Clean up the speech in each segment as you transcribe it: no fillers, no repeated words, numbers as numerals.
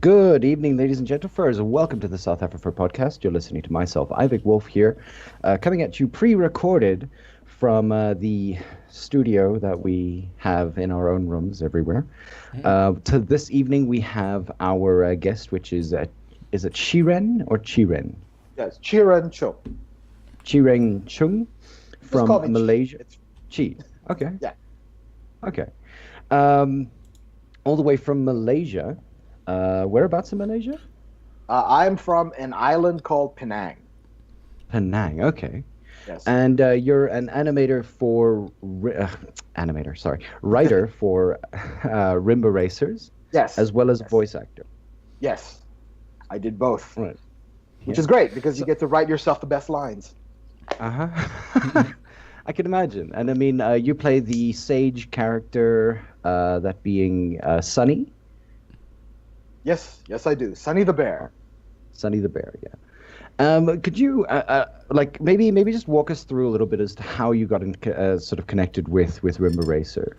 Good evening, ladies and gentlemen. Welcome to the south-afrifur podcast. You're listening to myself, Ivik Wolf here, coming at you pre-recorded from the studio that we have in our own rooms everywhere. To this evening, we have our guest, which is it Chi-Ren or Chi-Ren? Yes, Chi-Ren Choong. Chi-Ren Choong Just call me from Malaysia. Chi. Chi. Okay. Yeah. Okay. All the way from Malaysia. Whereabouts in Malaysia? I'm from an island called Penang. Penang. Okay. Yes. And you're an animator for writer for Rimba Racers, Yes. as well as Yes. voice actor. Yes. I did both, Right. which is great because you get to write yourself the best lines. Uh-huh. I can imagine. And I mean, you play the sage character, that being Sunny. Yes, I do. Sonny the Bear. Sunny the Bear, yeah. Could you maybe just walk us through a little bit as to how you got sort of connected with Rimba Racer?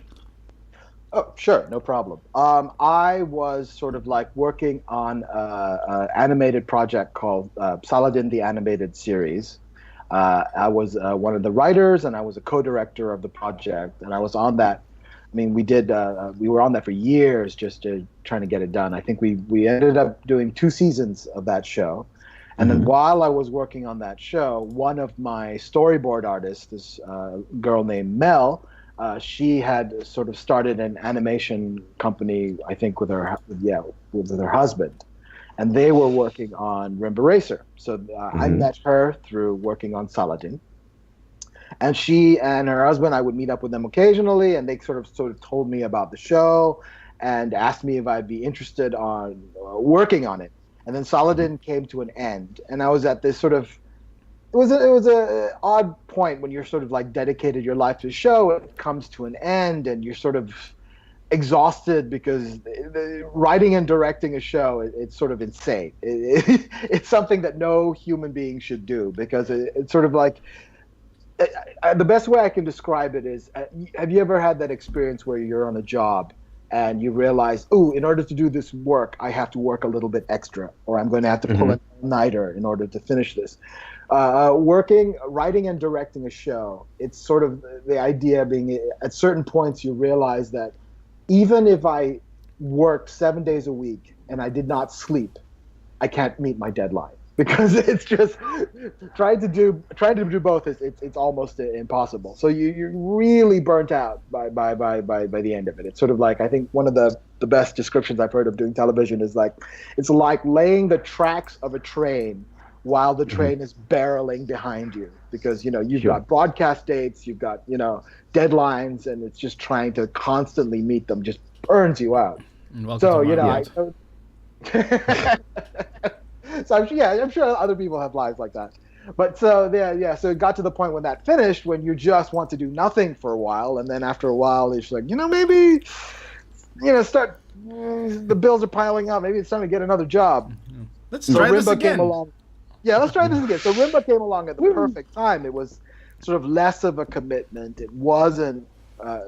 Oh, sure, no problem. I was sort of like working on an animated project called Saladin the Animated Series. I was one of the writers, and I was a co-director of the project, and I was on that. I mean, we were on that for years, just trying to get it done. I think we ended up doing 2 seasons of that show. And then while I was working on that show, one of my storyboard artists, this girl named Mel, she had sort of started an animation company, I think, with her husband, and they were working on Rimba Racer. So I met her through working on Saladin, and she and her husband, I would meet up with them occasionally, and they sort of told me about the show and asked me if I'd be interested on working on it. And then Saladin came to an end, and I was at this sort of it was a odd point when you're sort of like dedicated your life to a show. It comes to an end, and you're sort of exhausted because writing and directing a show, it's sort of insane. It's something that no human being should do because it's sort of like the best way I can describe it is, have you ever had that experience where you're on a job and you realize, oh, in order to do this work, I have to work a little bit extra, or I'm going to have to pull a nighter in order to finish this. Writing and directing a show, it's sort of the idea being at certain points you realize that even if I worked 7 days a week and I did not sleep, I can't meet my deadline. Because it's just trying to do both it's almost impossible. So you're really burnt out by the end of it. It's sort of like, I think one of the best descriptions I've heard of doing television is like, it's like laying the tracks of a train while the train is barreling behind you, because you've got broadcast dates, you've got deadlines, and it's just trying to constantly meet them just burns you out. So So I'm sure other people have lives like that. But so so it got to the point when that finished, when you just want to do nothing for a while, and then after a while it's like, maybe start the bills are piling up, maybe it's time to get another job. Let's try this again. Came along. Yeah, let's try this again. So Rimba came along at the perfect time. It was sort of less of a commitment. It wasn't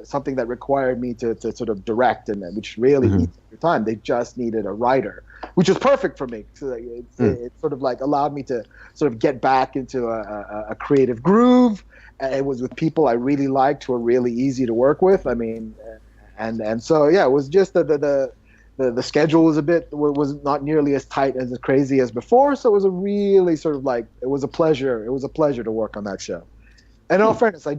something that required me to sort of direct, and which really eats your time. They just needed a writer, which was perfect for me. So it sort of like allowed me to sort of get back into a creative groove. It was with people I really liked, who were really easy to work with. I mean, and so it was just the schedule was not nearly as tight, as crazy as before. So it was a really sort of like, it was a pleasure. It was a pleasure to work on that show. And in all fairness, I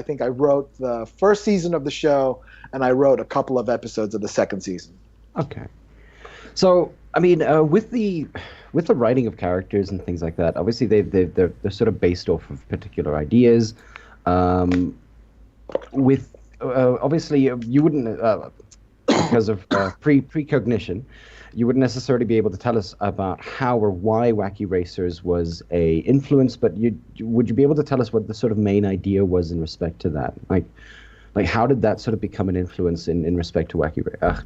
think I wrote the first season of the show, and I wrote a couple of episodes of the second season. Okay. So, I mean, with the writing of characters and things like that, obviously they're sort of based off of particular ideas. Obviously, you wouldn't, because of precognition, you wouldn't necessarily be able to tell us about how or why Wacky Racers was a influence, but would you be able to tell us what the sort of main idea was in respect to that? Like how did that sort of become an influence in respect to Rimba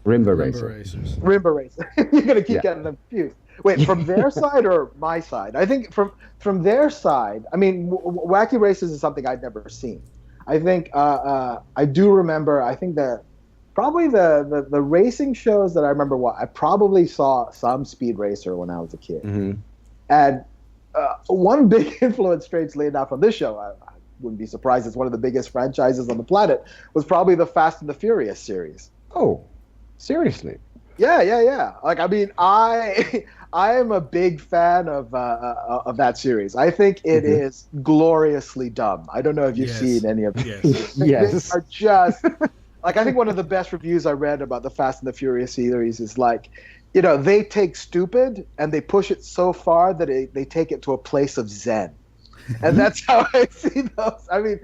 Racer? Rimba Racer. You're going to keep getting them confused. Wait, from their side or my side? I think from their side, I mean, Wacky Racers is something I'd never seen. I think I do remember, I think that Probably the racing shows that I remember. I probably saw some Speed Racer when I was a kid, and one big influence, strangely enough, on this show, I wouldn't be surprised, it's one of the biggest franchises on the planet, was probably the Fast and the Furious series. Oh, seriously? Yeah. Like, I mean, I am a big fan of that series. I think it is gloriously dumb. I don't know if you've seen any of these. Yes. They are just like, I think one of the best reviews I read about the Fast and the Furious series is like, you know, they take stupid and they push it so far that they take it to a place of zen. And that's how I see those. I mean,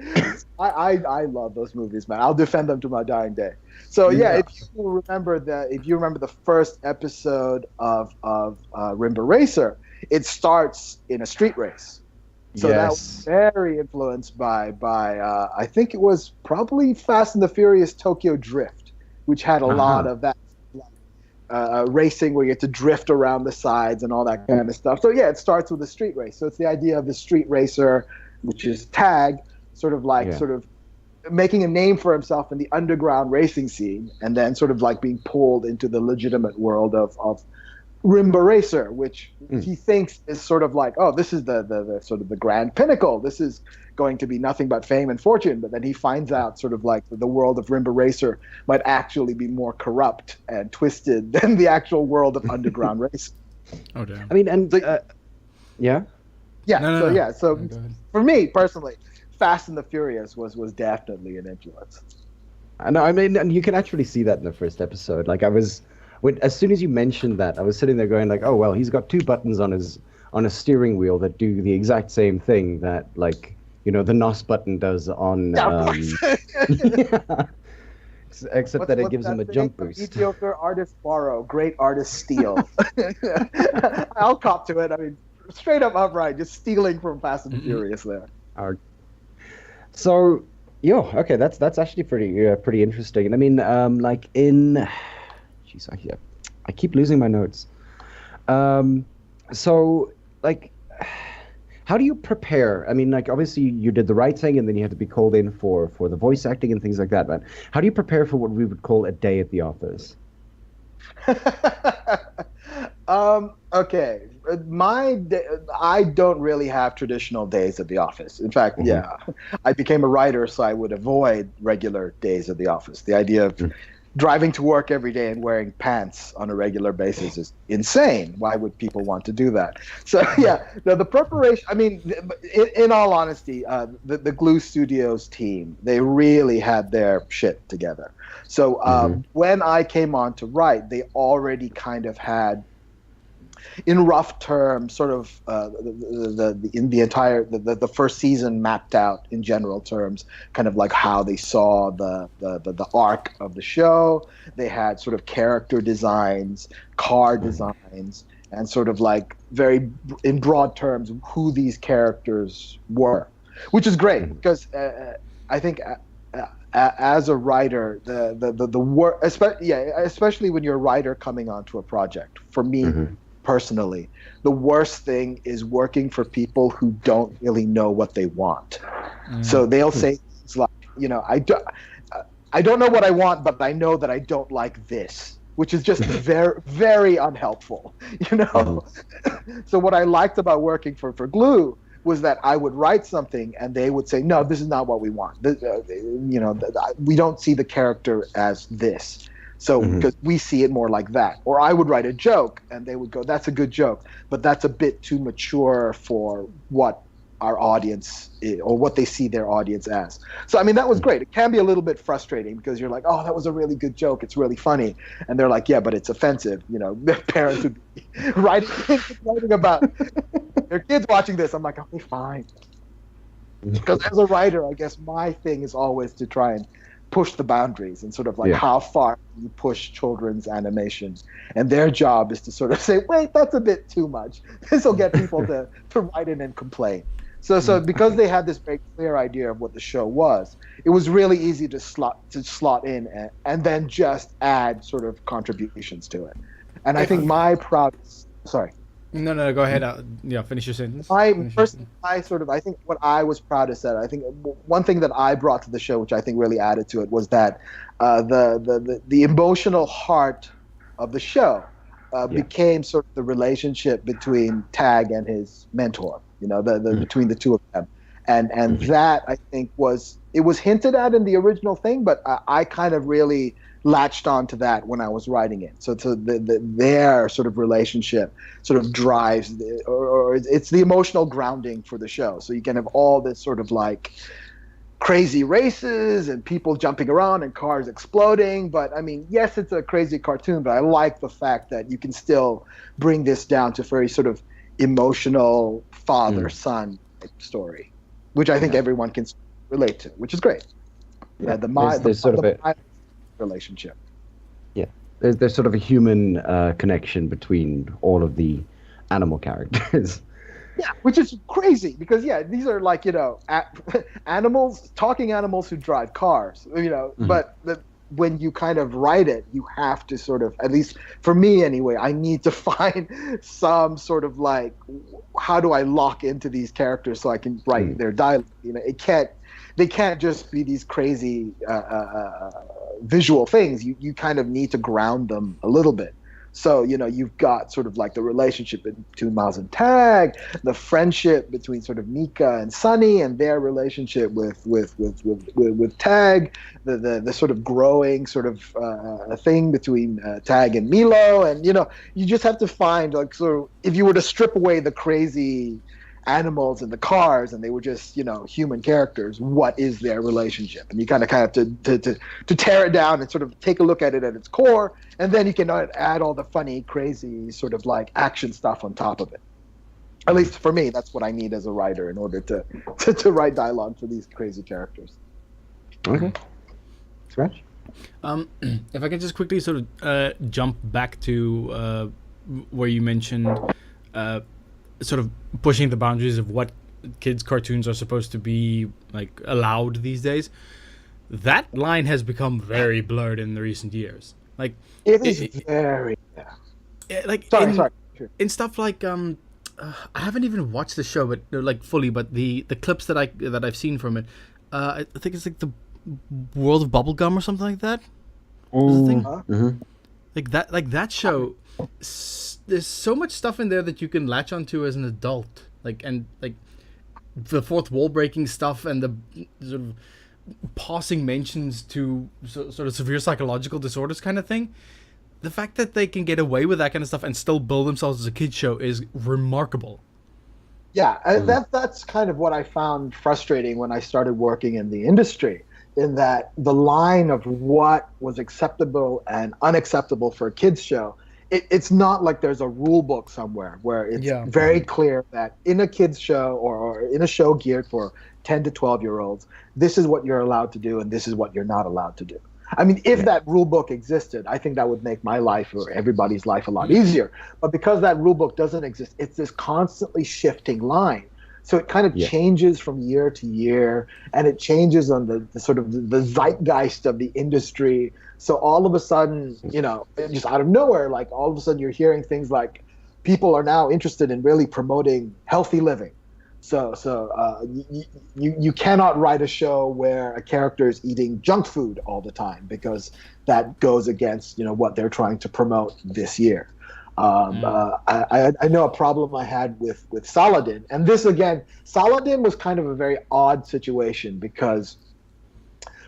I love those movies, man. I'll defend them to my dying day. So yeah, if you remember the first episode of Rimba Racer, it starts in a street race. So that was very influenced by I think it was probably Fast and the Furious Tokyo Drift, which had a lot of that racing where you get to drift around the sides and all that kind of stuff. So yeah, it starts with a street race. So it's the idea of the street racer, which is Tag, sort of making a name for himself in the underground racing scene, and then sort of like being pulled into the legitimate world of Rimba Racer, which he thinks is sort of like, oh, this is the sort of the grand pinnacle. This is going to be nothing but fame and fortune. But then he finds out sort of like the world of Rimba Racer might actually be more corrupt and twisted than the actual world of underground racing. Oh, damn. I mean, and yeah. So for me personally, Fast and the Furious was definitely an influence. I mean, and you can actually see that in the first episode. Like as soon as you mentioned that, I was sitting there going like, oh well, he's got two buttons on a steering wheel that do the exact same thing that, like, you know, the NOS button does on. Except that it gives him a jump boost. Mediocre artist borrow, great artist steal. I'll cop to it. I mean, straight up upright, just stealing from Fast and Furious there. So, okay, that's actually pretty interesting. And I mean, like in, jeez, I keep losing my notes. So, like, how do you prepare? I mean, like, obviously you did the writing, and then you had to be called in for the voice acting and things like that. But how do you prepare for what we would call a day at the office? Okay, I don't really have traditional days at the office. In fact, I became a writer, so I would avoid regular days at the office. The idea of driving to work every day and wearing pants on a regular basis is insane. Why would people want to do that? So the preparation, I mean, in all honesty, the Glue Studios team, they really had their shit together. So when I came on to write, they already kind of had, in rough terms, sort of the first season mapped out in general terms, kind of like how they saw the arc of the show. They had sort of character designs, car designs, and sort of like very in broad terms who these characters were, which is great because I think. As a writer, the work, especially when you're a writer coming onto a project, for me personally, the worst thing is working for people who don't really know what they want. So they'll say things like, you know, I don't know what I want, but I know that I don't like this, which is just very, very unhelpful, you know. So what I liked about working for Glue was that I would write something and they would say, no, this is not what we want. We don't see the character as this. So because we see it more like that. Or I would write a joke and they would go, that's a good joke, but that's a bit too mature for what our audience or what they see their audience as. So, I mean, that was great. It can be a little bit frustrating because you're like, oh, that was a really good joke. It's really funny. And they're like, yeah, but it's offensive. You know, their parents would be writing about their kids watching this. I'm like, okay, fine. Because as a writer, I guess my thing is always to try and push the boundaries and sort of like how far you push children's animation. And their job is to sort of say, wait, that's a bit too much. This will get people to write in and complain. So because they had this very clear idea of what the show was, it was really easy to slot in and then just add sort of contributions to it. And I think my proudest... Sorry. No, go ahead. Finish your sentence. I think what I was proudest at, I think one thing that I brought to the show, which I think really added to it, was that the emotional heart of the show became sort of the relationship between Tag and his mentor. Between the two of them, and that I think was hinted at in the original thing, but I kind of really latched onto that when I was writing it. So their sort of relationship sort of drives, or it's the emotional grounding for the show. So you can have all this sort of like crazy races and people jumping around and cars exploding. But I mean, yes, it's a crazy cartoon, but I like the fact that you can still bring this down to very sort of emotional father-son story, which I think everyone can relate to, which is great. Yeah, there's sort of a relationship. Yeah, there's sort of a human connection between all of the animal characters. Yeah, which is crazy because these are like talking animals who drive cars. But when you kind of write it, you have to sort of, at least for me anyway, I need to find some sort of like, how do I lock into these characters so I can write their dialogue? They can't just be these crazy visual things. You kind of need to ground them a little bit. So, you've got sort of like the relationship between Miles and Tag, the friendship between sort of Mika and Sunny and their relationship with Tag, the sort of growing sort of thing between Tag and Milo. And, you just have to find like sort of, if you were to strip away the crazy animals and the cars and they were just human characters, what is their relationship? And you kind of have to tear it down and sort of take a look at it at its core, and then you can add all the funny crazy sort of like action stuff on top of it. At least for me, that's what I need as a writer in order to write dialogue for these crazy characters. Okay. Scratch. If I can just quickly sort of jump back to where you mentioned sort of pushing the boundaries of what kids' cartoons are supposed to be like allowed these days. That line has become very blurred in the recent years. Like it is very like sorry. In stuff like I haven't even watched the show, but like fully. But the clips that I've seen from it, I think it's like the World of Bubblegum or something like that. Like that show. There's so much stuff in there that you can latch onto as an adult, like the fourth wall breaking stuff and the sort of passing mentions to sort of severe psychological disorders kind of thing. The fact that they can get away with that kind of stuff and still bill themselves as a kids show is remarkable. Yeah, that's kind of what I found frustrating when I started working in the industry, in that the line of what was acceptable and unacceptable for a kids show, it's not like there's a rule book somewhere where it's very clear that in a kids show or in a show geared for 10 to 12-year-olds, this is what you're allowed to do and this is what you're not allowed to do. I mean, if that rule book existed, I think that would make my life or everybody's life a lot easier. But because that rule book doesn't exist, it's this constantly shifting line. So it kind of changes from year to year, and it changes on the sort of the zeitgeist of the industry. So all of a sudden, just out of nowhere, like all of a sudden you're hearing things like people are now interested in really promoting healthy living. So you cannot write a show where a character is eating junk food all the time because that goes against what they're trying to promote this year. I know a problem I had with Saladin, and this again, Saladin was kind of a very odd situation because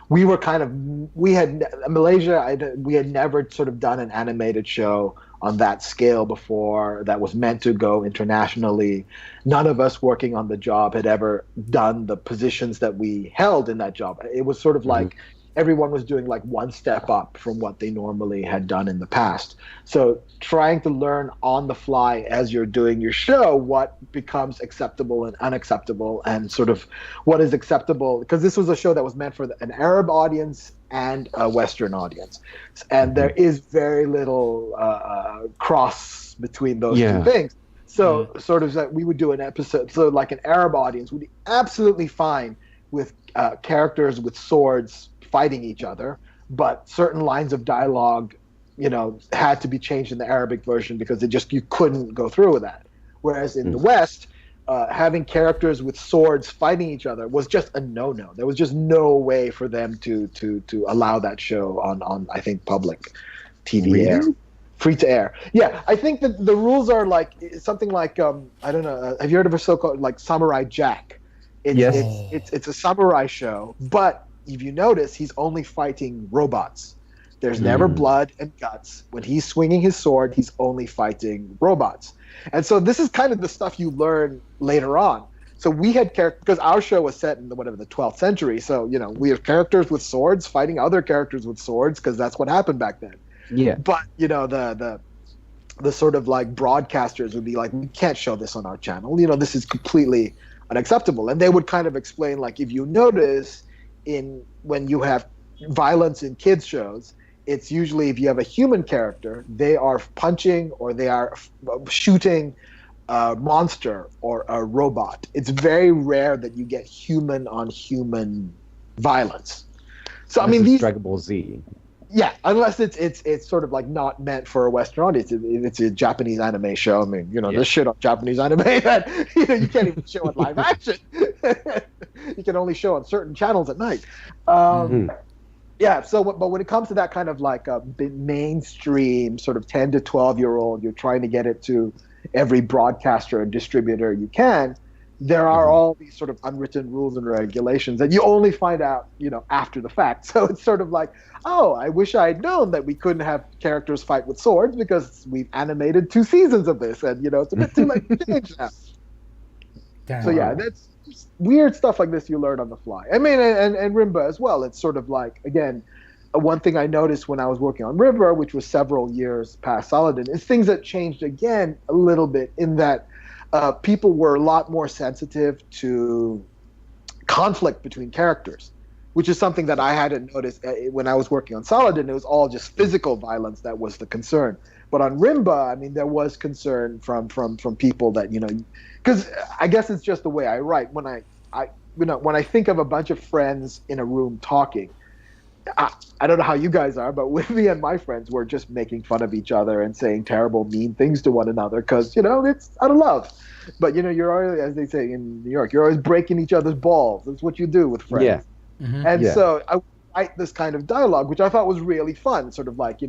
we had Malaysia. We had never sort of done an animated show on that scale before that was meant to go internationally. None of us working on the job had ever done the positions that we held in that job. It was sort of like everyone was doing like one step up from what they normally had done in the past. So trying to learn on the fly as you're doing your show what becomes acceptable and unacceptable, and sort of what is acceptable, because this was a show that was meant for an Arab audience and a Western audience, and there is very little cross between those two things. So sort of that we would do an episode, so like an Arab audience would be absolutely fine with characters with swords fighting each other, but certain lines of dialogue, had to be changed in the Arabic version because you couldn't go through with that. Whereas in the West, having characters with swords fighting each other was just a no-no. There was just no way for them to allow that show on I think public TV air, free to air. Yeah, I think that the rules are like something like I don't know. Have you heard of a so-called like Samurai Jack? It's a samurai show, but if you notice, he's only fighting robots. There's never blood and guts. When he's swinging his sword, he's only fighting robots. And so this is kind of the stuff you learn later on. So we had characters, because our show was set in the 12th century. So, we have characters with swords fighting other characters with swords because that's what happened back then. Yeah. But, the sort of like broadcasters would be like, we can't show this on our channel. This is completely unacceptable. And they would kind of explain, like, if you notice when you have violence in kids shows, it's usually if you have a human character, they are punching or they are shooting a monster or a robot. It's very rare that you get human on human violence. So I mean, Dragon Ball Z. Yeah, unless it's sort of like not meant for a Western audience. It's a Japanese anime show. I mean, there's shit on Japanese anime that you can't even show in live action. You can only show on certain channels at night. Yeah, but when it comes to that kind of like a mainstream sort of 10 to 12-year-old, you're trying to get it to every broadcaster and distributor you can, there are all these sort of unwritten rules and regulations that you only find out, after the fact. So it's sort of like, oh, I wish I'd known that we couldn't have characters fight with swords because we've animated 2 seasons of this and, it's a bit too late to change now. Damn. So yeah, that's weird stuff like this you learn on the fly. I mean, and Rimba as well. It's sort of like, again, one thing I noticed when I was working on Rimba, which was several years past Saladin, is things that changed again a little bit in that people were a lot more sensitive to conflict between characters, which is something that I hadn't noticed when I was working on Saladin. It was all just physical violence that was the concern. But on Rimba, I mean, there was concern from people that, because I guess it's just the way I write. When I think of a bunch of friends in a room talking, I don't know how you guys are, but with me and my friends, we're just making fun of each other and saying terrible, mean things to one another because, it's out of love. But, you're always, as they say in New York, you're always breaking each other's balls. That's what you do with friends. Yeah. Mm-hmm. And so I write this kind of dialogue, which I thought was really fun, sort of like,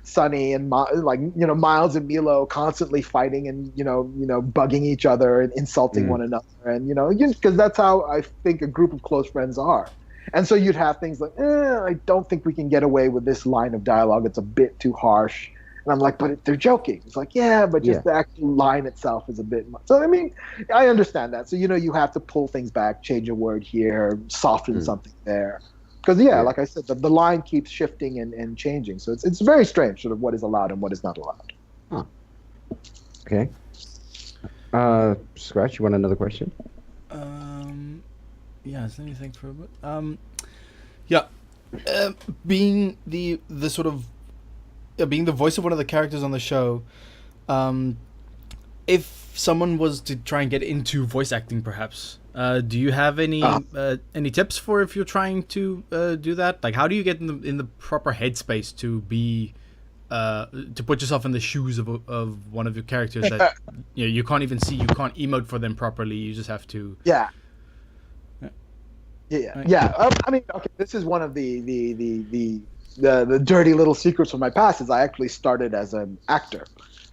Sonny and Miles and Milo constantly fighting and, bugging each other and insulting one another. And, because that's how I think a group of close friends are. And so you'd have things like, I don't think we can get away with this line of dialogue. It's a bit too harsh. And I'm like, but they're joking. It's like, yeah, but just the actual line itself is a bit much. So, I mean, I understand that. So, you have to pull things back, change a word here, soften something there. Because, like I said, the line keeps shifting and changing. So it's very strange, sort of what is allowed and what is not allowed. Huh. Okay. Scratch, you want another question? Yeah, let me think for a bit. Being the sort of being the voice of one of the characters on the show, if someone was to try and get into voice acting, perhaps, do you have any tips for if you're trying to do that? Like, how do you get in the proper headspace to be to put yourself in the shoes of one of your characters that you can't even see, you can't emote for them properly, you just have to I mean, okay, this is one of the dirty little secrets from my past. Is I actually started as an actor.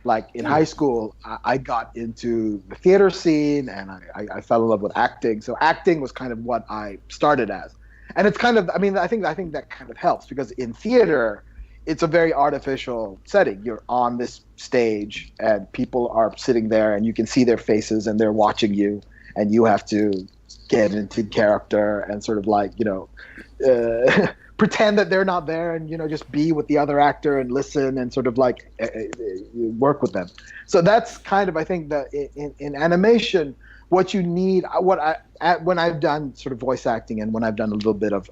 Like in high school, I got into the theater scene and I fell in love with acting. So acting was kind of what I started as. And it's kind of, I mean, I think that kind of helps because in theater, it's a very artificial setting. You're on this stage and people are sitting there and you can see their faces and they're watching you and you have to get into character and sort of like, pretend that they're not there and, just be with the other actor and listen and sort of like work with them. So that's kind of, I think that in animation, what you need, when I've done sort of voice acting and when I've done a little bit of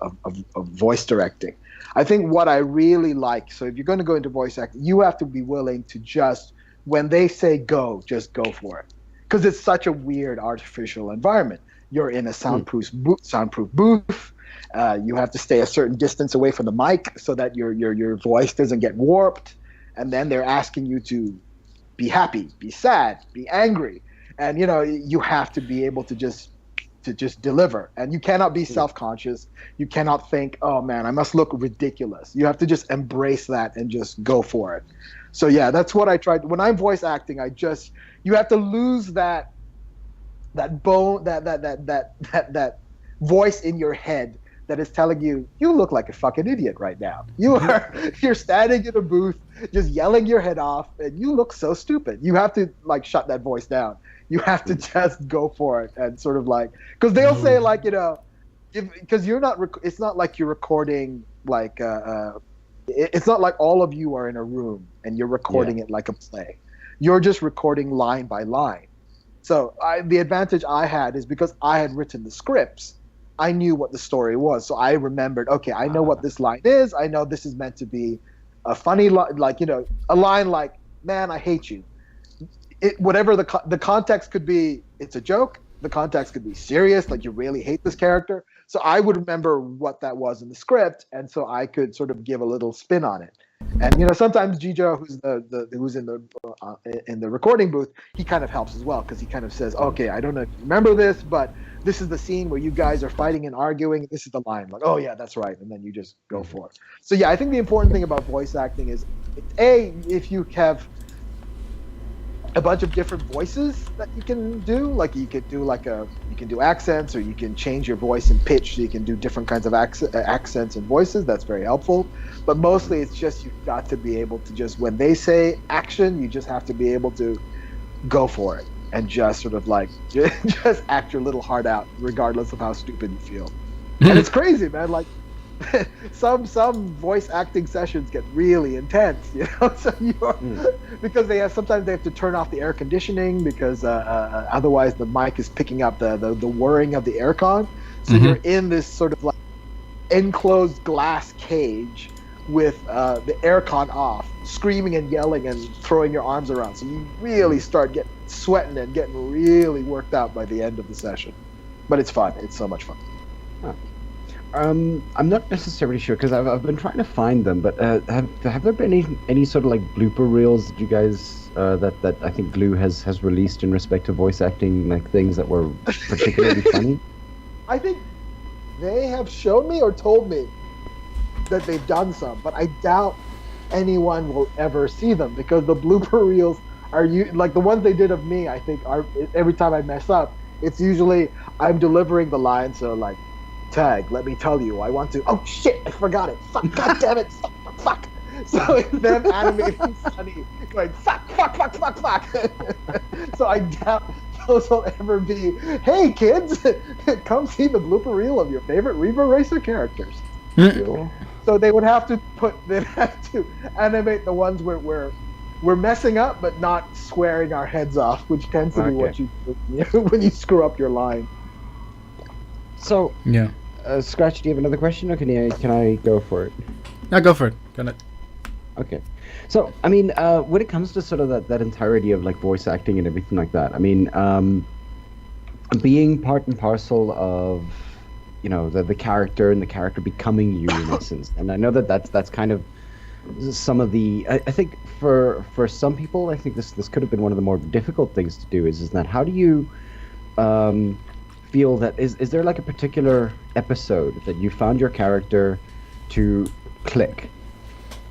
voice directing, I think what I really like, so if you're going to go into voice acting, you have to be willing to just, when they say go, just go for it. Because it's such a weird artificial environment. You're in a soundproof booth. You have to stay a certain distance away from the mic so that your voice doesn't get warped. And then they're asking you to be happy, be sad, be angry. and you have to be able to just deliver, and you cannot be self-conscious. You cannot think, oh man, I must look ridiculous. You have to just embrace that and just go for it. So yeah, that's what I tried when I'm voice acting. You have to lose that bone, that voice in your head that is telling you look like a fucking idiot right now. You're standing in a booth just yelling your head off, and you look so stupid. You have to like shut that voice down. You have to just go for it, and sort of like, because they'll say like, because you're not. It's not like you're recording like. It's not like all of you are in a room and you're recording it like a play. You're just recording line by line. So the advantage I had is because I had written the scripts, I knew what the story was. So I remembered, okay, I know what this line is. I know this is meant to be a funny line, like, a line like, man, I hate you. Whatever the context could be, it's a joke. The context could be serious, like you really hate this character. So I would remember what that was in the script, and so I could sort of give a little spin on it. And sometimes Jijo, who's in the recording booth, he kind of helps as well, because he kind of says, okay, I don't know if you remember this, but this is the scene where you guys are fighting and arguing. This is the line, like, oh yeah, that's right, and then you just go for it. So yeah, I think the important thing about voice acting is, if you have a bunch of different voices that you can do, like you can do accents, or you can change your voice and pitch, so you can do different kinds of accents and voices. That's very helpful. But mostly it's just, you've got to be able to just, when they say action, you just have to be able to go for it and just sort of like just act your little heart out, regardless of how stupid you feel. And it's crazy, man. Like some voice acting sessions get really intense, so because sometimes they have to turn off the air conditioning, because otherwise the mic is picking up the whirring of the aircon. So you're in this sort of like enclosed glass cage with the aircon off, screaming and yelling and throwing your arms around. So you really start getting sweating and getting really worked out by the end of the session. But it's fun. It's so much fun. Huh. I'm not necessarily sure, because I've been trying to find them, but have there been any sort of like blooper reels that you guys that I think Glue has released in respect to voice acting, like things that were particularly funny? I think they have shown me or told me that they've done some, but I doubt anyone will ever see them, because the blooper reels are like the ones they did of me. I think are, every time I mess up, it's usually I'm delivering the line, so like, tag, let me tell you, I want to, oh shit, I forgot it, fuck, god damn it, fuck. So it's them animating Sunny going, fuck. So I doubt those will ever be, hey kids, come see the blooper reel of your favorite Rimba Racer characters. So they'd have to animate the ones where we're messing up but not swearing our heads off, which tends to be what you do when you screw up your line. So, yeah. Scratch, do you have another question, or can I go for it? No, go for it. Got it. Okay. So, I mean, when it comes to sort of that entirety of like voice acting and everything like that, I mean, being part and parcel of, the character and the character becoming you in essence, and I know that's kind of some of the. I think for some people, I think this could have been one of the more difficult things to do. Is that how do you feel that is there like a particular episode that you found your character to click,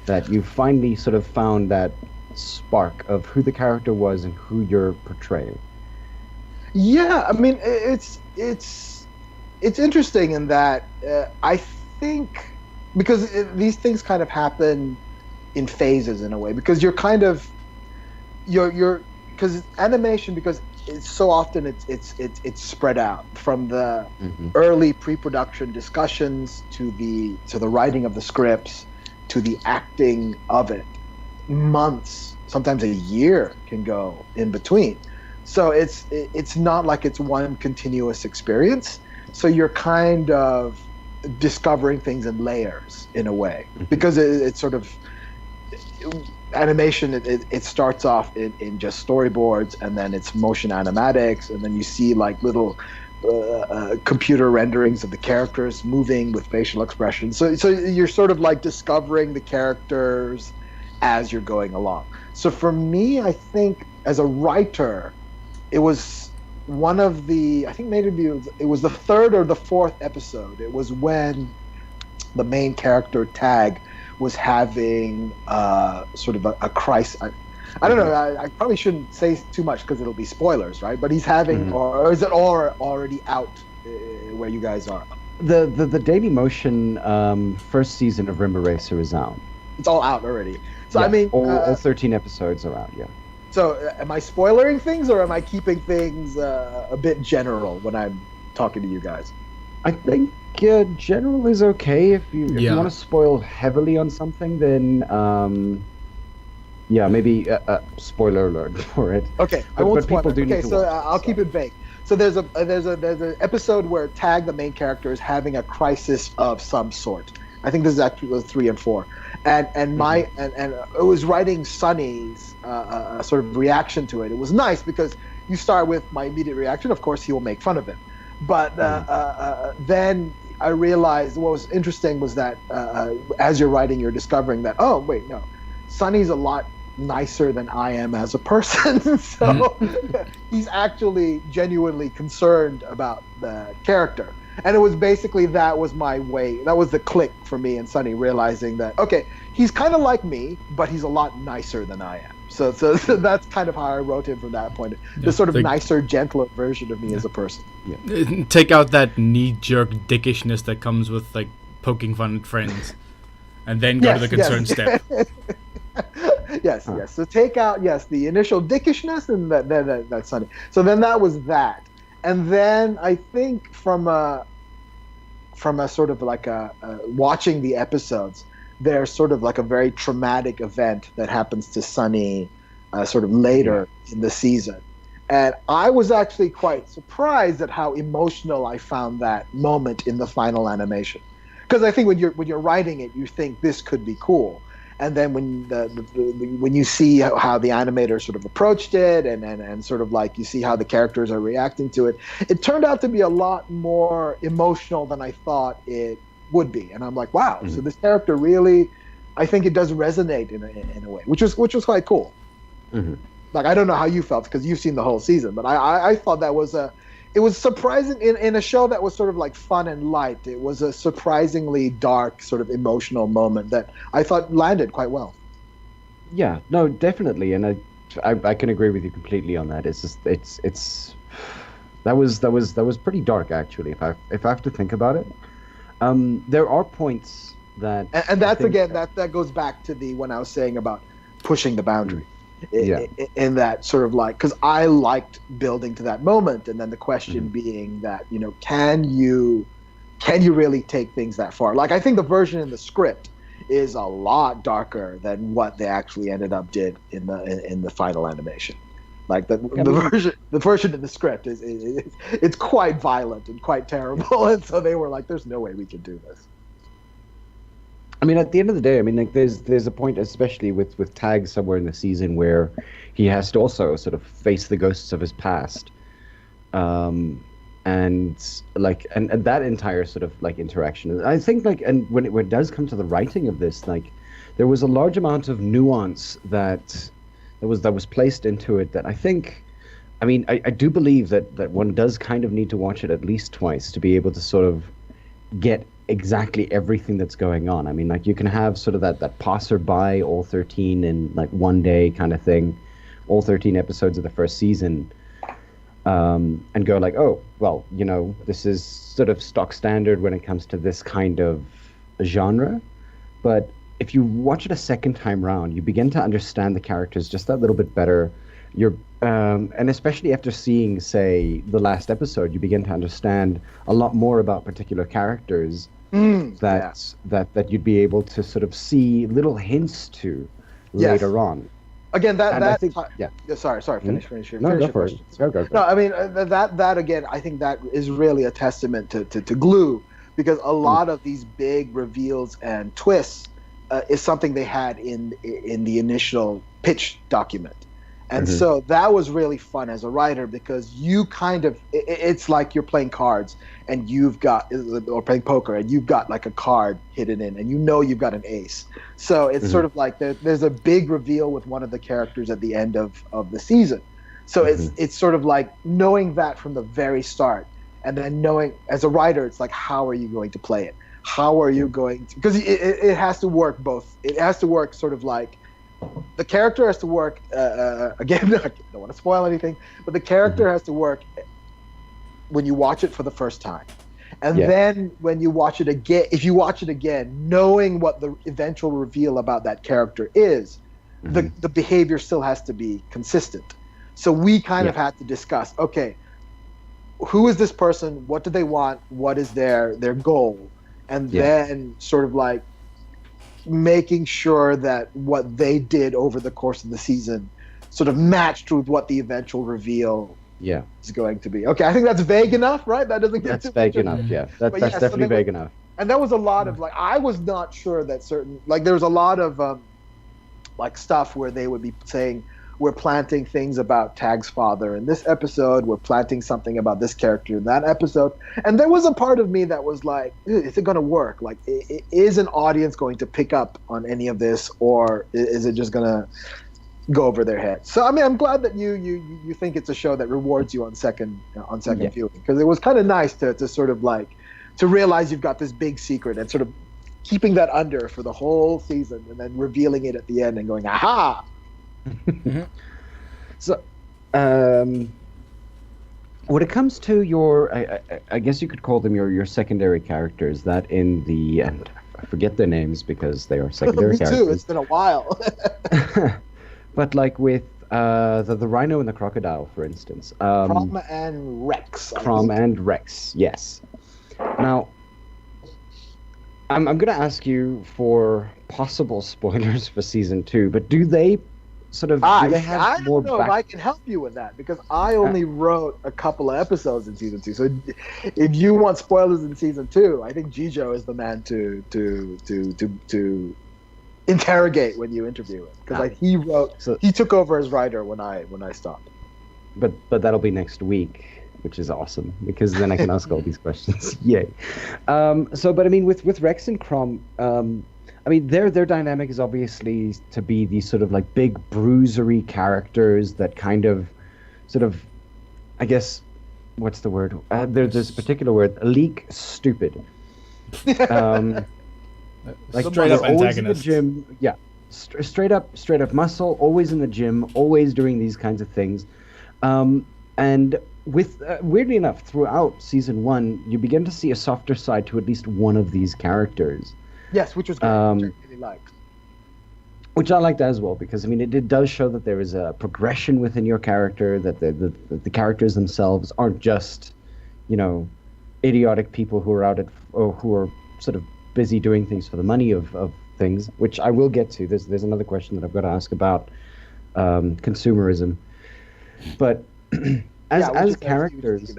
that you finally sort of found that spark of who the character was and who you're portraying? Yeah, I mean, it's interesting in that I think because these things kind of happen in phases in a way, because you're kind of you're because animation, because it's so often it's spread out from the early pre-production discussions to the writing of the scripts to the acting of it. Months, sometimes a year can go in between. So it's not like it's one continuous experience. So you're kind of discovering things in layers in a way, because it's sort of animation. It starts off in just storyboards, and then it's motion animatics, and then you see like little computer renderings of the characters moving with facial expressions. So you're sort of like discovering the characters as you're going along. So for me, I think as a writer, it was one of the, I think maybe it was the third or the fourth episode. It was when the main character Tag was having sort of a crisis. I don't know. I probably shouldn't say too much because it'll be spoilers, right? But he's having, or is it already out where you guys are? The Daily Motion first season of Rimba Racer is out. It's all out already. So yeah, I mean, all 13 episodes are out. Yeah. So am I spoilering things, or am I keeping things a bit general when I'm talking to you guys? I think general is okay. If you want to spoil heavily on something, then maybe spoiler alert for it. Okay, I won't spoil people it. Do okay, need to so watch I'll keep it vague. So there's an episode where Tag, the main character, is having a crisis of some sort. I think this is actually 3 and 4, and it was writing Sunny's sort of reaction to it. It was nice because you start with my immediate reaction. Of course, he will make fun of him, but then I realized what was interesting was that as you're writing, you're discovering that Sunny's a lot nicer than I am as a person. So he's actually genuinely concerned about the character. And it was basically, that was my way. That was the click for me and Sunny, realizing that, okay, he's kind of like me, but he's a lot nicer than I am. So that's kind of how I wrote him from that point. The sort of nicer, gentler version of me as a person. Yeah. Take out that knee-jerk dickishness that comes with like poking fun at friends, and then go to the concern step. Yes. So take out the initial dickishness, and that's Sunny. So then that was that, and then I think from a sort of like a watching the episodes, there's sort of like a very traumatic event that happens to Sunny sort of later in the season, and I was actually quite surprised at how emotional I found that moment in the final animation, because I think when you're writing it, you think this could be cool. And then when you see how the animator sort of approached it, and sort of like you see how the characters are reacting to it, it turned out to be a lot more emotional than I thought it would be. And I'm like, wow, so this character really, I think it does resonate in a way, which was quite cool. Like, I don't know how you felt because you've seen the whole season, but I thought that was it was surprising in a show that was sort of like fun and light. It was a surprisingly dark, sort of emotional moment that I thought landed quite well. Yeah, no, definitely, and I can agree with you completely on that. It's just that was pretty dark, actually. If I have to think about it, there are points that, and that's again that goes back to when I was saying about pushing the boundary. In that sort of like, because I liked building to that moment, and then the question being that, can you really take things that far? Like, I think the version in the script is a lot darker than what they actually ended up did in the final animation. Like the version in the script it's quite violent and quite terrible, and so they were like, "There's no way we can do this." I mean, at the end of the day, I mean, like, there's a point, especially with Tag somewhere in the season, where he has to also sort of face the ghosts of his past, and that entire sort of like interaction. I think and when it does come to the writing of this, like, there was a large amount of nuance that was placed into it that I think, I mean, I do believe that one does kind of need to watch it at least twice to be able to sort of get exactly everything that's going on. I mean, like, you can have sort of that passerby all 13 in like one day kind of thing, all 13 episodes of the first season, and go like, oh, well, this is sort of stock standard when it comes to this kind of genre. But if you watch it a second time round, you begin to understand the characters just that little bit better. And especially after seeing, say, the last episode, you begin to understand a lot more about particular characters that you'd be able to sort of see little hints to later on. Again, I think, Sorry. Finish your go for question. It. Go. No, I mean that again. I think that is really a testament to Glue, because a lot of these big reveals and twists is something they had in the initial pitch document. And so that was really fun as a writer, because you kind of, it's like you're playing cards and or playing poker, and you've got like a card hidden in, and you've got an ace. So it's sort of like there's a big reveal with one of the characters at the end of the season. So it's sort of like knowing that from the very start, and then knowing as a writer, it's like, how are you going to play it? How are you going to, because it has to work both. It has to work sort of like, the character has to work, again, I don't want to spoil anything, but the character has to work when you watch it for the first time. And then when you watch it again, if you watch it again, knowing what the eventual reveal about that character is, the behavior still has to be consistent. So we kind of had to discuss, okay, who is this person? What do they want? What is their goal? And then sort of like making sure that what they did over the course of the season sort of matched with what the eventual reveal is going to be. Okay, I think that's vague enough, right? That doesn't get That's vague enough, That's definitely vague enough. And there was a lot of, like, I was not sure that certain, like, there was a lot of, like, stuff where they would be saying, we're planting things about Tag's father in this episode, we're planting something about this character in that episode. And there was a part of me that was like, is it going to work? Like, is an audience going to pick up on any of this, or is it just going to go over their head? So, I mean, I'm glad that you think it's a show that rewards you on second viewing, because it was kind of nice to sort of like, to realize you've got this big secret and sort of keeping that under for the whole season and then revealing it at the end and going, aha! So, when it comes to your, I guess you could call them your secondary characters, that in the, and I forget their names because they are secondary Me characters. too, it's been a while. But like with the rhino and the crocodile, for instance. Crom and Rex. Crom and Rex, yes. Now, I'm going to ask you for possible spoilers for season 2, but do they sort of do they have I more don't know if I can help you with that, because I only wrote a couple of episodes in season 2. So if you want spoilers in season 2, I think Gijo is the man to interrogate when you interview him, because like he took over as writer when I stopped. But that'll be next week, which is awesome, because then I can ask all these questions. Yay. But I mean, with Rex and Crom, I mean, their dynamic is obviously to be these sort of like big bruisery characters that kind of, sort of, I guess, what's the word? There's a particular word, leak stupid. Like straight up always in the antagonist. gym, straight up muscle, always in the gym, always doing these kinds of things. And with weirdly enough, throughout season 1, you begin to see a softer side to at least one of these characters. Yes, which was great, which I really liked. Which I liked as well, because I mean, it does show that there is a progression within your character, that the characters themselves aren't just, idiotic people who are out at, or who are sort of busy doing things for the money of things, which I will get to. There's another question that I've got to ask about consumerism. But as characters,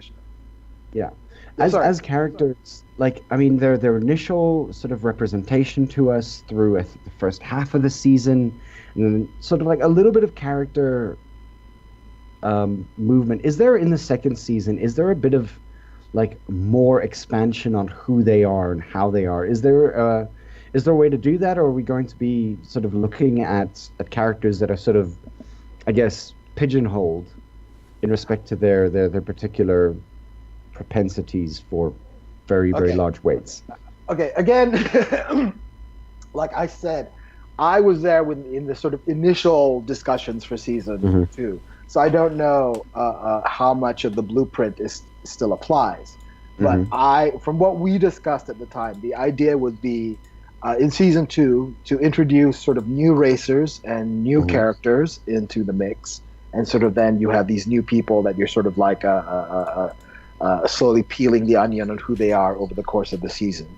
as characters, like, I mean, their initial sort of representation to us through the first half of the season, and then sort of like a little bit of character movement. Is there in the second season? Is there a bit of like more expansion on who they are and how they are? Is there a way to do that, or are we going to be sort of looking at characters that are sort of, I guess, pigeonholed in respect to their particular propensities for very large weights? Okay, again, like I said, I was there in the sort of initial discussions for season 2, so I don't know how much of the blueprint still applies. But from what we discussed at the time, the idea would be in season 2 to introduce sort of new racers and new characters into the mix, and sort of then you have these new people that you're sort of like slowly peeling the onion on who they are over the course of the season.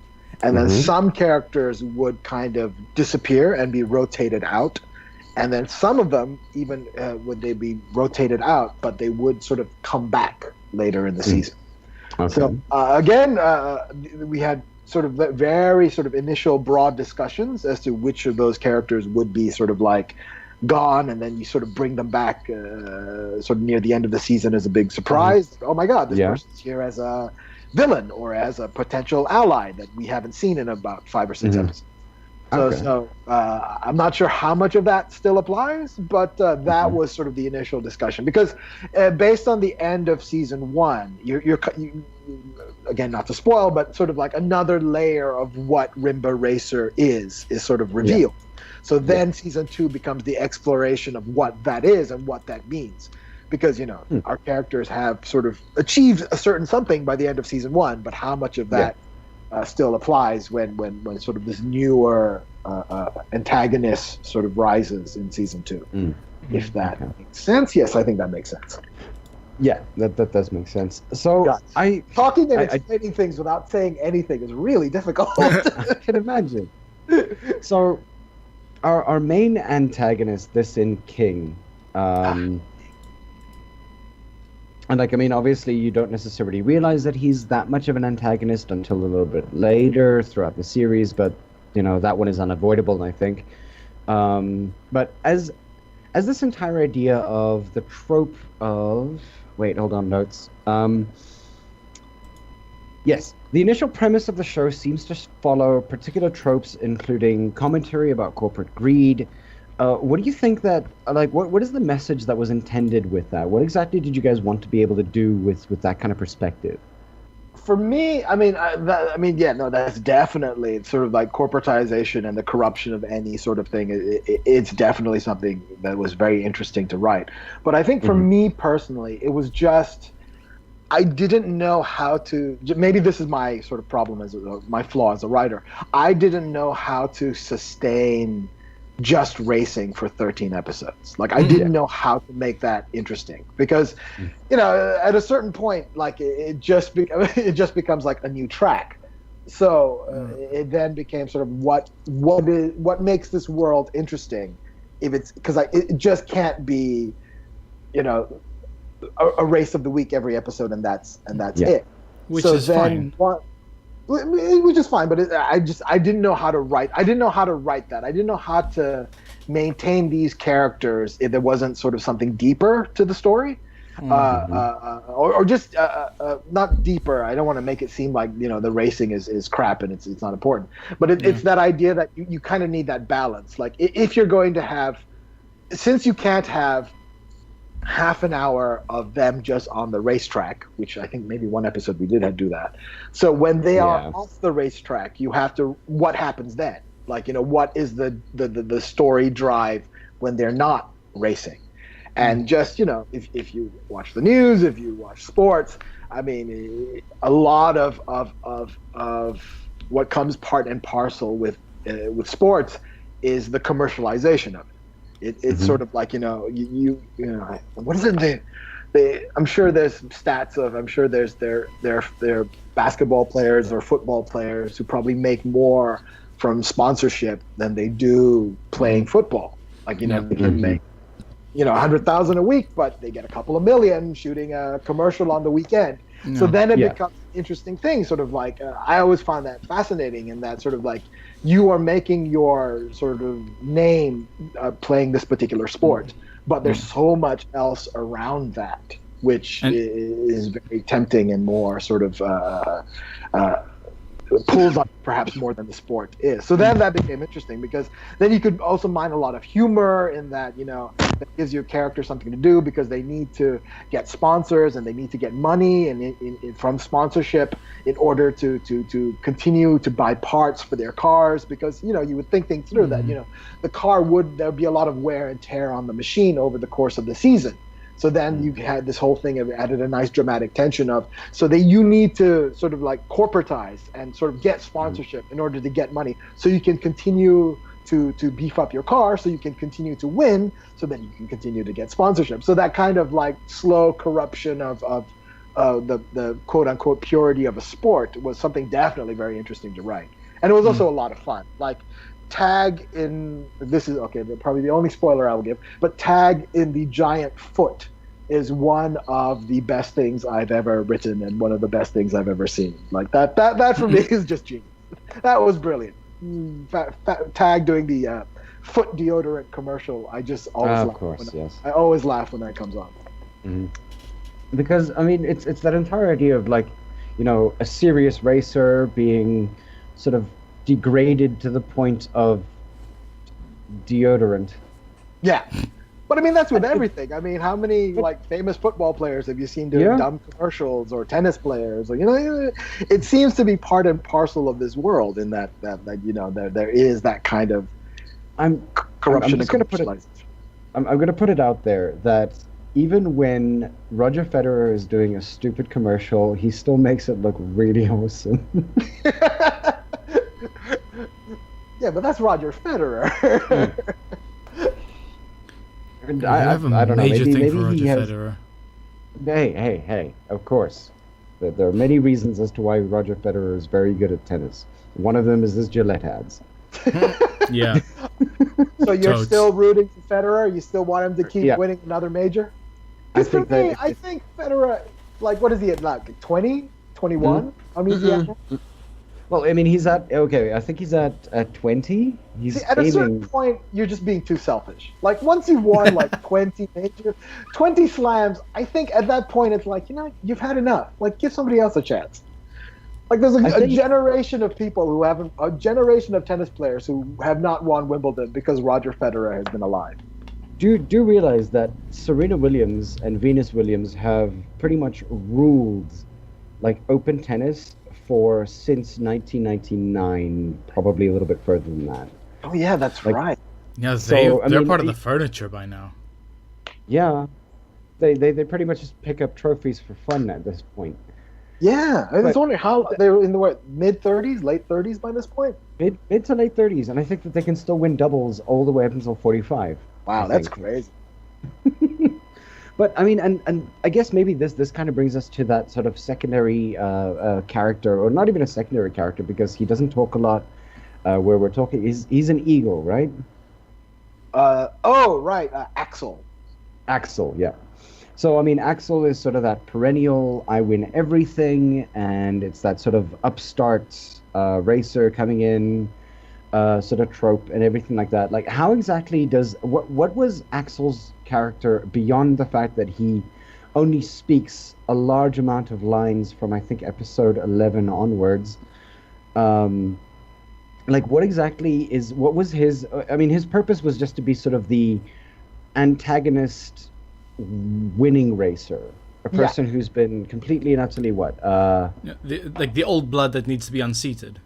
And then some characters would kind of disappear and be rotated out. And then some of them, even would they be rotated out, but they would sort of come back later in the season. Okay. So again, we had sort of very sort of initial broad discussions as to which of those characters would be sort of like gone, and then you sort of bring them back sort of near the end of the season as a big surprise. Oh my God, this person's here as a villain or as a potential ally that we haven't seen in about 5 or 6 episodes. I'm not sure how much of that still applies, but that was sort of the initial discussion. Because based on the end of season 1, you again, not to spoil, but sort of like another layer of what Rimba Racer is sort of revealed. Yeah. So then season 2 becomes the exploration of what that is and what that means. Because, our characters have sort of achieved a certain something by the end of season 1, but how much of that still applies when sort of this newer antagonist sort of rises in season 2. If that makes sense. Yes, I think that makes sense. Yeah, that does make sense. So talking and explaining things without saying anything is really difficult. I can imagine. So our main antagonist, this in King, and obviously you don't necessarily realize that he's that much of an antagonist until a little bit later throughout the series, but that one is unavoidable, I think. But as this entire idea of the trope of notes. Yes, the initial premise of the show seems to follow particular tropes, including commentary about corporate greed. What do you think that, what is the message that was intended with that? What exactly did you guys want to be able to do with that kind of perspective? For me, that's definitely sort of like corporatization and the corruption of any sort of thing. It's definitely something that was very interesting to write. But I think for me personally, it was just, I didn't know how to, maybe this is my sort of problem my flaw as a writer. I didn't know how to sustain just racing for 13 episodes. I didn't know how to make that interesting because, at a certain point, it just becomes like a new track. So it then became sort of what makes this world interesting, if it's because it just can't be, a race of the week every episode and that's it. Which is fine. Which is fine, but I didn't know how to write. I didn't know how to write that. I didn't know how to maintain these characters if there wasn't sort of something deeper to the story, or just not deeper. I don't want to make it seem like the racing is crap and it's not important. But it's that idea that you kind of need that balance. Like if you're going to have, since you can't have half an hour of them just on the racetrack, which I think maybe one episode we did do that. So when they are off the racetrack, you have to, what happens then? What is the story drive when they're not racing? And just, if you watch the news, if you watch sports, a lot of what comes part and parcel with sports is the commercialization of it. It's sort of like, what is it? I'm sure there's stats of, I'm sure there's their basketball players or football players who probably make more from sponsorship than they do playing football. They can make, 100,000 a week, but they get a couple of million shooting a commercial on the weekend. So then it becomes an interesting thing, sort of like, I always found that fascinating, in that sort of like, you are making your sort of name playing this particular sport, but there's so much else around that, which is very tempting and more sort of pulls on perhaps more than the sport is. So then that became interesting, because then you could also mine a lot of humor in that, that gives your character something to do, because they need to get sponsors and they need to get money and from sponsorship in order to continue to buy parts for their cars, because you would think things through that the car there'd be a lot of wear and tear on the machine over the course of the season. So then you had this whole thing of added a nice dramatic tension of, so that you need to sort of like corporatize and sort of get sponsorship in order to get money, so you can continue to beef up your car, so you can continue to win, so then you can continue to get sponsorship. So that kind of like slow corruption of the quote unquote purity of a sport was something definitely very interesting to write. And it was also a lot of fun. Like Tag in, this is probably the only spoiler I will give, but Tag in the giant foot is one of the best things I've ever written and one of the best things I've ever seen. Like that for me is just genius. That was brilliant. Tag doing the foot deodorant commercial. I just always laugh. I always laugh when that comes on. Mm-hmm. Because it's that entire idea of like, a serious racer being sort of degraded to the point of deodorant. Yeah. But I mean, that's with everything. I mean, how many like famous football players have you seen doing dumb commercials, or tennis players, or it seems to be part and parcel of this world. In that there is that kind of corruption. I'm going to put it out there that even when Roger Federer is doing a stupid commercial, he still makes it look really awesome. Yeah, but that's Roger Federer. I have a major thing for Roger Federer. Hey, of course. There are many reasons as to why Roger Federer is very good at tennis. One of them is his Gillette ads. Yeah. So you're still rooting for Federer? You still want him to keep winning another major? I think Federer, like, what is he at, like 20, 21? I mean, Well, I mean, he's at 20. He's at a certain point, you're just being too selfish. Like, once you've won like 20 slams, I think at that point it's like, you've had enough. Like, give somebody else a chance. Like, there's a generation of people who haven't, a generation of tennis players who have not won Wimbledon because Roger Federer has been alive. Do realize that Serena Williams and Venus Williams have pretty much ruled like open tennis since 1999, probably a little bit further than that. Oh yeah, that's right. Yeah, they're part of the furniture by now. Yeah, they pretty much just pick up trophies for fun at this point. Yeah, I was wondering how they were in the mid-30s, late 30s by this point. Mid to late 30s, and I think that they can still win doubles all the way up until 45. Wow, that's crazy. But I mean, and I guess maybe this kind of brings us to that sort of secondary character, or not even a secondary character, because he doesn't talk a lot. Where we're talking, he's an eagle, right? Axel. Axel, yeah. So I mean, Axel is sort of that perennial I win everything, and it's that sort of upstart racer coming in, sort of trope and everything like that. Like, how exactly what was Axel's character beyond the fact that he only speaks a large amount of lines from, I think, episode 11 onwards? Like, what was his? I mean, his purpose was just to be sort of the antagonist, winning racer, a person who's been completely and utterly the old blood that needs to be unseated.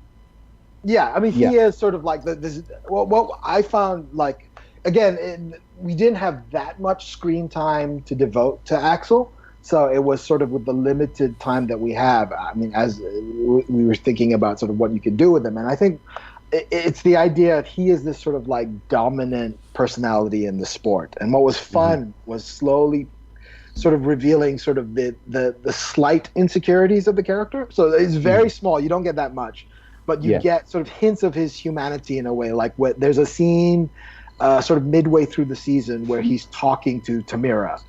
Yeah, I mean, he is sort of like this. What I found, like, again, we didn't have that much screen time to devote to Axel, so it was sort of with the limited time that we have. I mean, as we were thinking about sort of what you could do with him, and I think it's the idea that he is this sort of like dominant personality in the sport. And what was fun was slowly sort of revealing sort of the slight insecurities of the character. So it's very small. You don't get that much, but you get sort of hints of his humanity in a way. Like, there's a scene sort of midway through the season where he's talking to Tamira,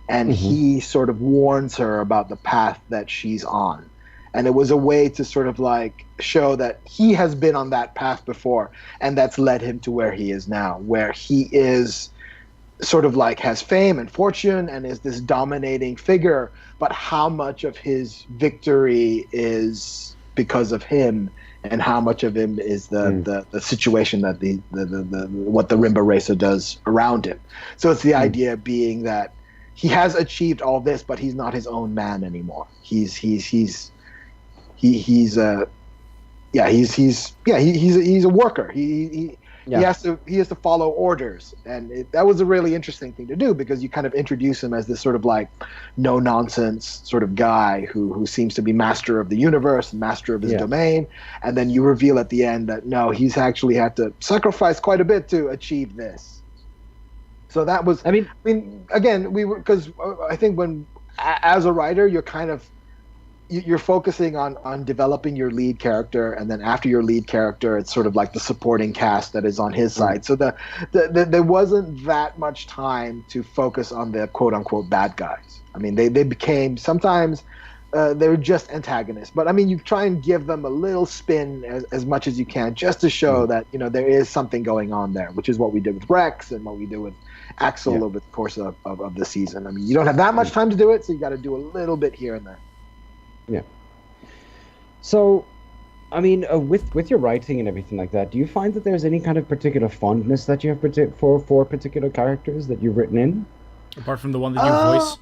and he sort of warns her about the path that she's on. And it was a way to sort of like show that he has been on that path before, and that's led him to where he is now, where he is sort of like has fame and fortune and is this dominating figure, but how much of his victory is because of him, and how much of him is the situation that the what the Rimba Racer does around him. So it's the idea being that he has achieved all this, but he's not his own man anymore. He's a worker. He has to follow orders, and that was a really interesting thing to do, because you kind of introduce him as this sort of like no nonsense sort of guy who seems to be master of the universe and master of his domain, and then you reveal at the end that no, he's actually had to sacrifice quite a bit to achieve this. So that was, I mean, again, because I think when as a writer, you're focusing on developing your lead character, and then after your lead character, it's sort of like the supporting cast that is on his side. So there wasn't that much time to focus on the quote unquote bad guys. I mean, they became sometimes they were just antagonists, but I mean, you try and give them a little spin as much as you can, just to show that there is something going on there, which is what we did with Rex and what we did with Axel over the course of the season. I mean, you don't have that much time to do it, so you got to do a little bit here and there. Yeah. So, I mean, with your writing and everything like that, do you find that there's any kind of particular fondness that you have for particular characters that you've written in? Apart from the one that you voice.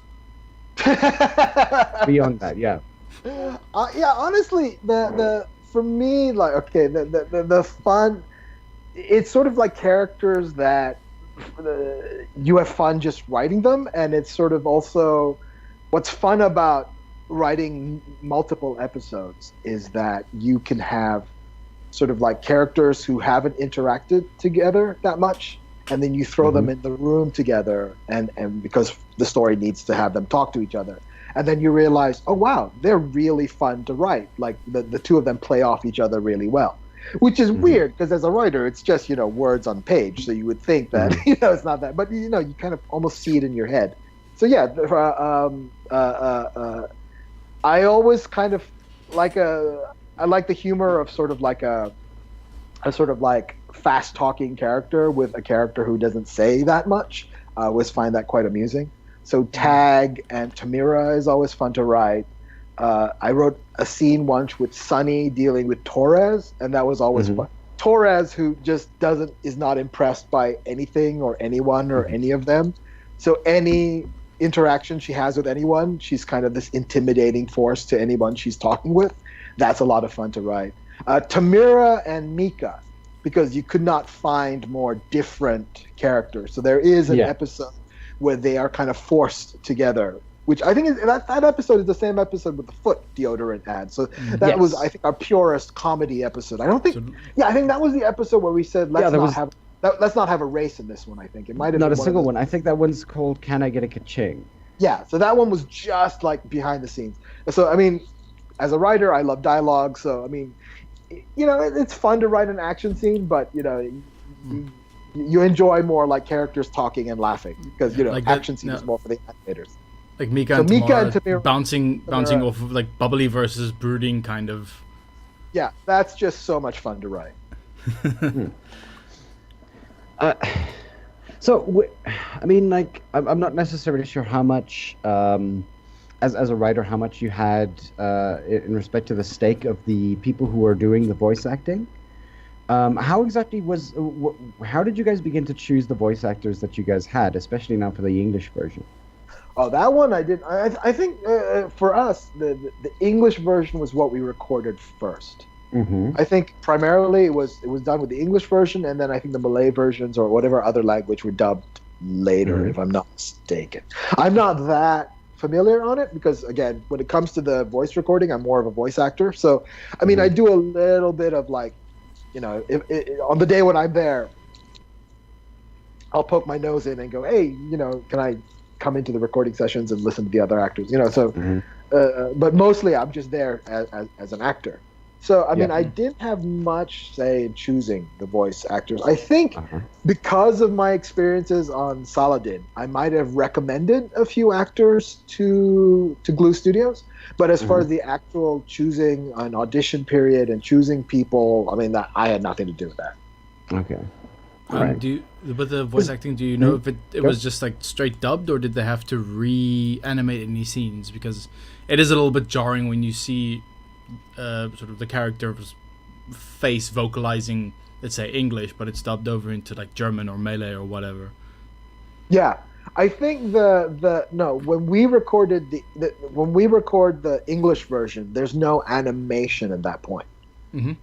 Beyond that, yeah. Yeah, honestly, the for me, like, okay, the fun, it's sort of like characters that you have fun just writing them, and it's sort of also what's fun about writing multiple episodes is that you can have sort of like characters who haven't interacted together that much, and then you throw them in the room together, and because the story needs to have them talk to each other, and then you realize, oh wow, they're really fun to write. Like the two of them play off each other really well, which is weird because as a writer, it's just words on page, so you would think that it's not that, but you kind of almost see it in your head. So yeah, I always kind of like I like the humor of sort of like a sort of like fast talking character with a character who doesn't say that much. I always find that quite amusing. So Tag and Tamira is always fun to write. I wrote a scene once with Sunny dealing with Torres, and that was always fun. Torres, who just is not impressed by anything or anyone or any of them. So any interaction she has with anyone, she's kind of this intimidating force to anyone she's talking with. That's a lot of fun to write. Tamira and Mika, because you could not find more different characters. So there is an episode where they are kind of forced together, which I think that episode is the same episode with the foot deodorant ad. So that was, I think, our purest comedy episode. I think that was the episode where we said let's not have a race in this one. I think it might have not been a single one. I think that one's called "Can I Get a Ka-Ching?" Yeah, so that one was just like behind the scenes. So I mean, as a writer, I love dialogue. So I mean, it's fun to write an action scene, but you enjoy more like characters talking and laughing because like action scenes is more for the animators. Like Mika and Tamira bouncing off of like bubbly versus brooding kind of. Yeah, that's just so much fun to write. I mean, like, I'm not necessarily sure how much, as a writer, how much you had in respect to the stake of the people who are doing the voice acting. How exactly how did you guys begin to choose the voice actors that you guys had, especially now for the English version? Oh, that one I did. I think for us, the English version was what we recorded first. I think primarily it was done with the English version, and then I think the Malay versions or whatever other language were dubbed later, if I'm not mistaken. I'm not that familiar on it because, again, when it comes to the voice recording, I'm more of a voice actor. So, I mean, I do a little bit of like, on the day when I'm there, I'll poke my nose in and go, hey, can I come into the recording sessions and listen to the other actors? But mostly I'm just there as an actor. So, I mean, I didn't have much say in choosing the voice actors. I think because of my experiences on Saladin, I might have recommended a few actors to Glue Studios. But as far as the actual choosing an audition period and choosing people, I mean, I had nothing to do with that. Okay. With the voice acting, do you know if it was just like straight dubbed, or did they have to reanimate any scenes? Because it is a little bit jarring when you see sort of the character's face vocalizing, let's say English, but it's dubbed over into like German or Malay or whatever. Yeah, I think when we record the English version, there's no animation at that point.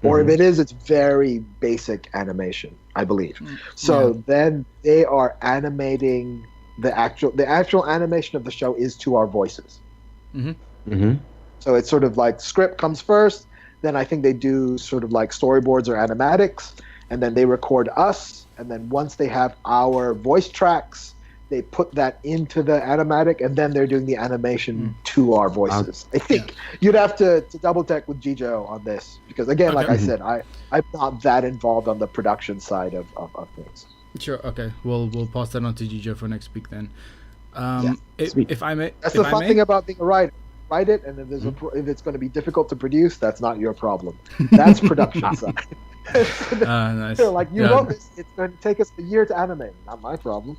Or if it is, it's very basic animation, I believe. So then they are animating the actual animation of the show is to our voices. So it's sort of like script comes first, then I think they do sort of like storyboards or animatics, and then they record us, and then once they have our voice tracks, they put that into the animatic, and then they're doing the animation to our voices. I think you'd have to double check with Gijo on this, because again, like I said, I'm not that involved on the production side of things. Sure, okay. We'll pass that on to Gijo for next week then. If I may, that's the fun thing about being a writer. Write it, and if it's going to be difficult to produce, that's not your problem. That's production side. Nice. Like you wrote this, it's going to take us a year to animate. Not my problem.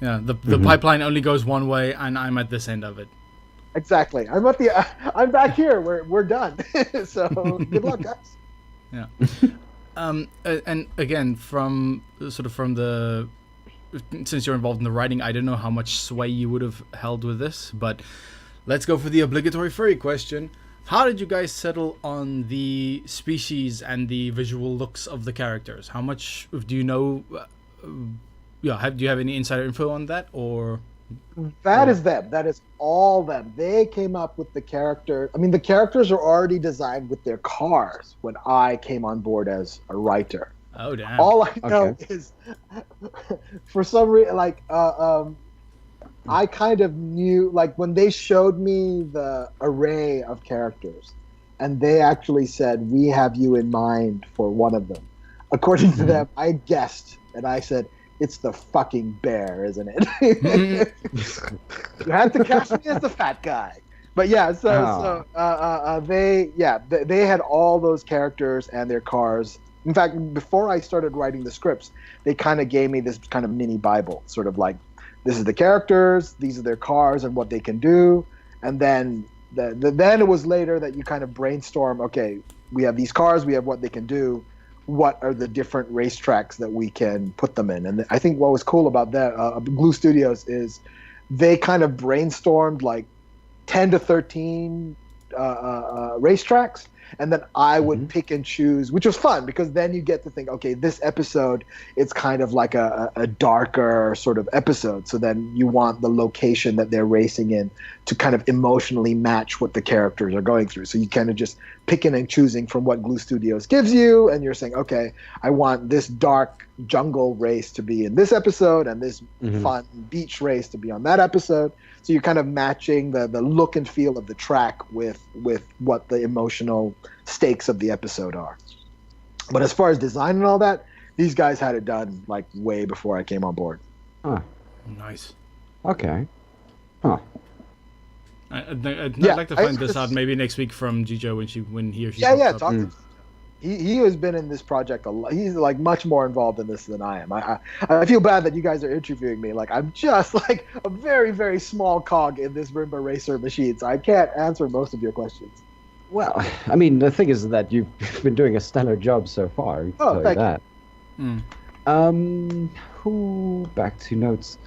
Yeah, the pipeline only goes one way, and I'm at this end of it. Exactly. I'm back here. We're done. So good luck, guys. Yeah. And again, from the since you're involved in the writing, I don't know how much sway you would have held with this, but let's go for the obligatory furry question. How did you guys settle on the species and the visual looks of the characters? How much do you know? Do you have any insider info on that, or? That is them. That is all them. They came up with the character. I mean, the characters are already designed with their cars when I came on board as a writer. Oh damn! All I know is, for some reason, I kind of knew, like, when they showed me the array of characters, and they actually said, "We have you in mind for one of them." According to them, I guessed, and I said, "It's the fucking bear, isn't it?" You had to cast me as the fat guy. But yeah, they had all those characters and their cars. In fact, before I started writing the scripts, they kind of gave me this kind of mini Bible, sort of like, this is the characters, these are their cars and what they can do. And then then it was later that you kind of brainstorm, okay, we have these cars, we have what they can do. What are the different racetracks that we can put them in? And I think what was cool about that, Glue Studios, is they kind of brainstormed like 10 to 13 racetracks. And then I would pick and choose, which was fun because then you get to think, okay, this episode, it's kind of like a darker sort of episode. So then you want the location that they're racing in to kind of emotionally match what the characters are going through. So you kind of just picking and choosing from what Glue Studios gives you. And you're saying, okay, I want this dark jungle race to be in this episode and this fun beach race to be on that episode. So you're kind of matching the look and feel of the track with what the emotional stakes of the episode are. But as far as design and all that, these guys had it done like way before I came on board. Huh. Nice. Okay. Huh. I'd like to find this out maybe next week from Jijo when he or she. Talk to him. He has been in this project a lot. He's like much more involved in this than I am. I feel bad that you guys are interviewing me. Like, I'm just like a very, very small cog in this Rimba Racer machine, so I can't answer most of your questions. Well, I mean, the thing is that you've been doing a stellar job so far. Oh, thank you. Who back to notes?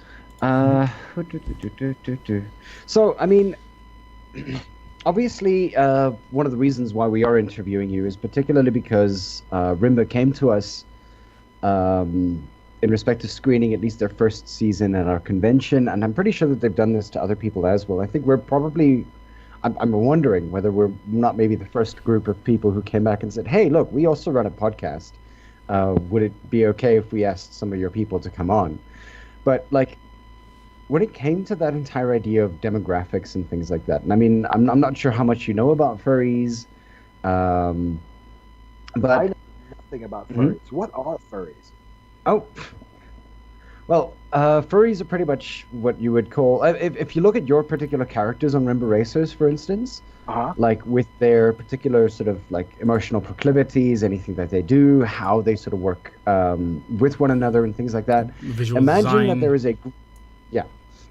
So, I mean, obviously, one of the reasons why we are interviewing you is particularly because Rimba came to us in respect to screening at least their first season at our convention, and I'm pretty sure that they've done this to other people as well. I think we're probably, I'm wondering whether we're not maybe the first group of people who came back and said, hey, look, we also run a podcast. Would it be okay if we asked some of your people to come on? But, like, when it came to that entire idea of demographics and things like that, and I mean, I'm not sure how much you know about furries, but I know nothing about furries. What are furries? Oh, well, furries are pretty much what you would call, if you look at your particular characters on Rimba Racers, for instance, like with their particular sort of like emotional proclivities, anything that they do, how they sort of work with one another and things like that. Imagine that there is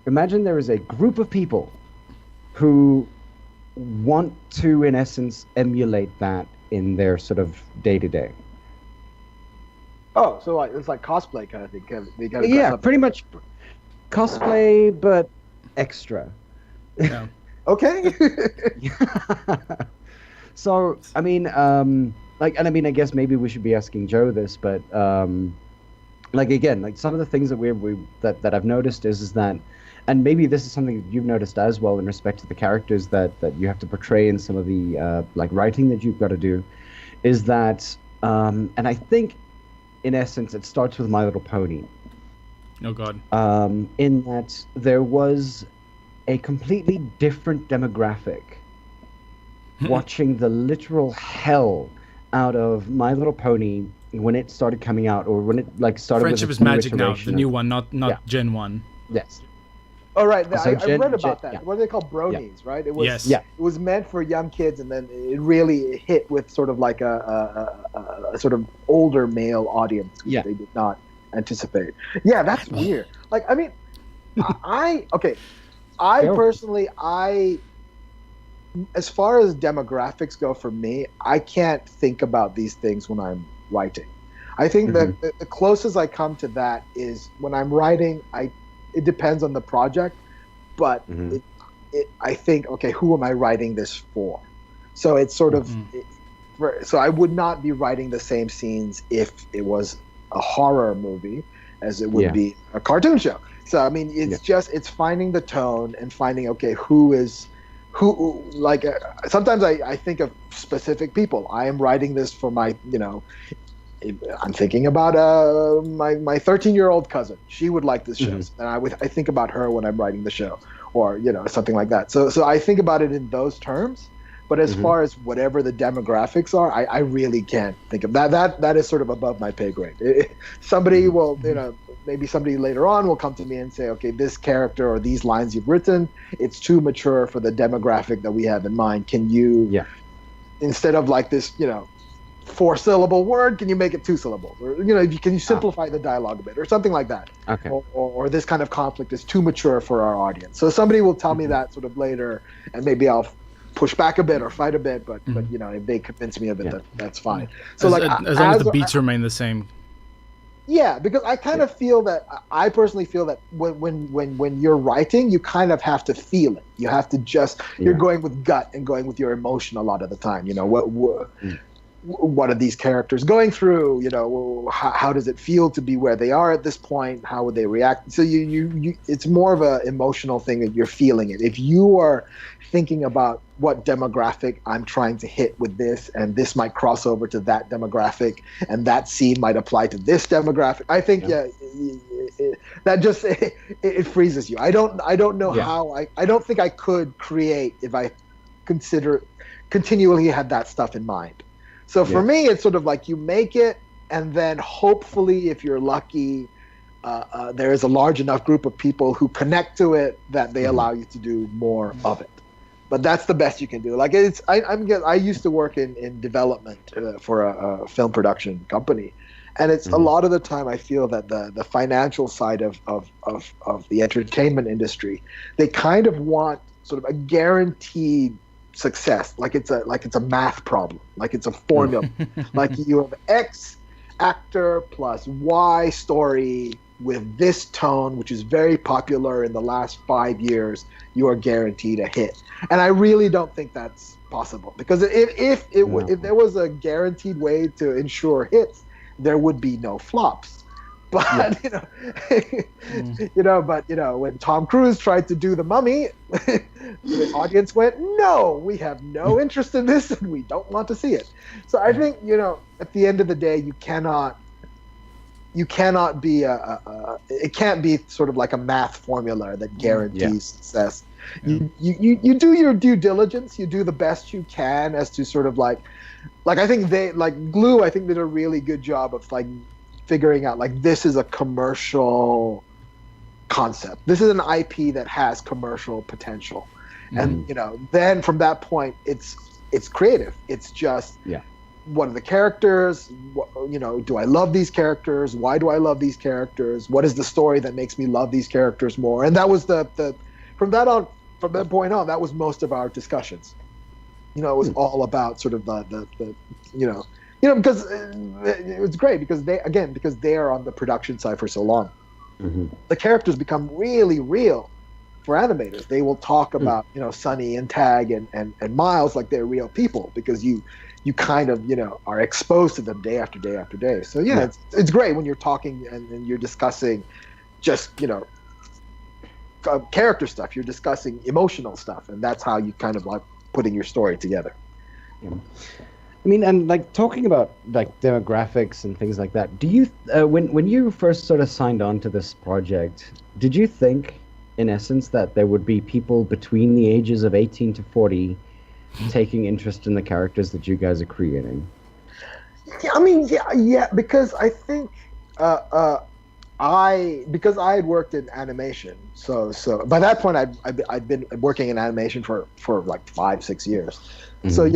Imagine there is a group of people who want to, in essence, emulate that in their sort of day-to-day. Oh, so like it's like cosplay kind of thing. Yeah, pretty much cosplay, but extra. Yeah. Okay. So, I mean, I guess maybe we should be asking Joe this, but like again, like some of the things that that I've noticed is that. And maybe this is something that you've noticed as well in respect to the characters that you have to portray in some of the like writing that you've got to do, is that, and I think, in essence, it starts with My Little Pony. Oh God. In that there was a completely different demographic watching the literal hell out of My Little Pony when it started coming out, or when it like started. Friendship is Magic now, the new one, not Gen 1. Yes. Oh, right. So I read about that. Yeah. What are they called? Bronies, right? It was, yes. It was meant for young kids, and then it really hit with sort of like a sort of older male audience, which they did not anticipate. Yeah, that's weird. Like, I mean, I personally, as far as demographics go for me, I can't think about these things when I'm writing. I think that the closest I come to that is when I'm writing, it depends on the project, but I think, okay, who am I writing this for? So it's sort of, so I would not be writing the same scenes if it was a horror movie as it would be a cartoon show. So, I mean, it's just, it's finding the tone and finding, okay, sometimes I think of specific people. I am writing this for my, I'm thinking about my 13-year-old cousin. She would like this show, and I think about her when I'm writing the show, or something like that. So I think about it in those terms. But as far as whatever the demographics are, I really can't think of that. That is sort of above my pay grade. Somebody will, maybe somebody later on will come to me and say, okay, this character or these lines you've written, it's too mature for the demographic that we have in mind. Can you, instead of like this, 4-syllable word, can you make it 2 syllables? Or, can you simplify the dialogue a bit or something like that? Okay. Or this kind of conflict is too mature for our audience. So somebody will tell me that sort of later, and maybe I'll push back a bit or fight a bit, but if they convince me of it, that's fine. So as long as the beats remain the same. Yeah, because I kind of feel that, I personally feel that when you're writing, you kind of have to feel it. You have to just, you're going with gut and going with your emotion a lot of the time. What are these characters going through? How does it feel to be where they are at this point? How would they react? So you it's more of an emotional thing that you're feeling it. If you are thinking about what demographic I'm trying to hit with this, and this might cross over to that demographic, and that scene might apply to this demographic, I think that just it freezes you. I don't know how I don't think I could create if I continually had that stuff in mind. So for me, it's sort of like you make it, and then hopefully, if you're lucky, there is a large enough group of people who connect to it that they allow you to do more of it. But that's the best you can do. Like I used to work in development for a film production company, and it's a lot of the time I feel that the financial side of the entertainment industry, they kind of want sort of a guaranteed success, like it's a math problem, like it's a formula. Like you have X actor plus Y story with this tone, which is very popular in the last 5 years, you are guaranteed a hit. And I really don't think that's possible, because if there was a guaranteed way to ensure hits, there would be no flops. But when Tom Cruise tried to do The Mummy, the audience went, "No, we have no interest in this, and we don't want to see it." So I think at the end of the day, you cannot be it can't be sort of like a math formula that guarantees success. You do your due diligence, you do the best you can as to sort of like I think Glue, I think did a really good job of like figuring out like this is a commercial concept. This is an IP that has commercial potential. And then from that point it's creative. It's just what are the characters? Do I love these characters? Why do I love these characters? What is the story that makes me love these characters more? And that was from that point on, that was most of our discussions. It was all about sort of the because it was great because they are on the production side for so long. The characters become really real for animators. They will talk about Sunny and Tag and Miles like they're real people, because you kind of are exposed to them day after day after day. So it's great when you're talking and you're discussing just character stuff. You're discussing emotional stuff, and that's how you kind of like putting your story together. I mean, and like talking about like demographics and things like that, do you when you first sort of signed on to this project, did you think in essence that there would be people between the ages of 18 to 40 taking interest in the characters that you guys are creating? Yeah, because I think because I had worked in animation, so by that point I'd been working in animation for like 5-6 years. So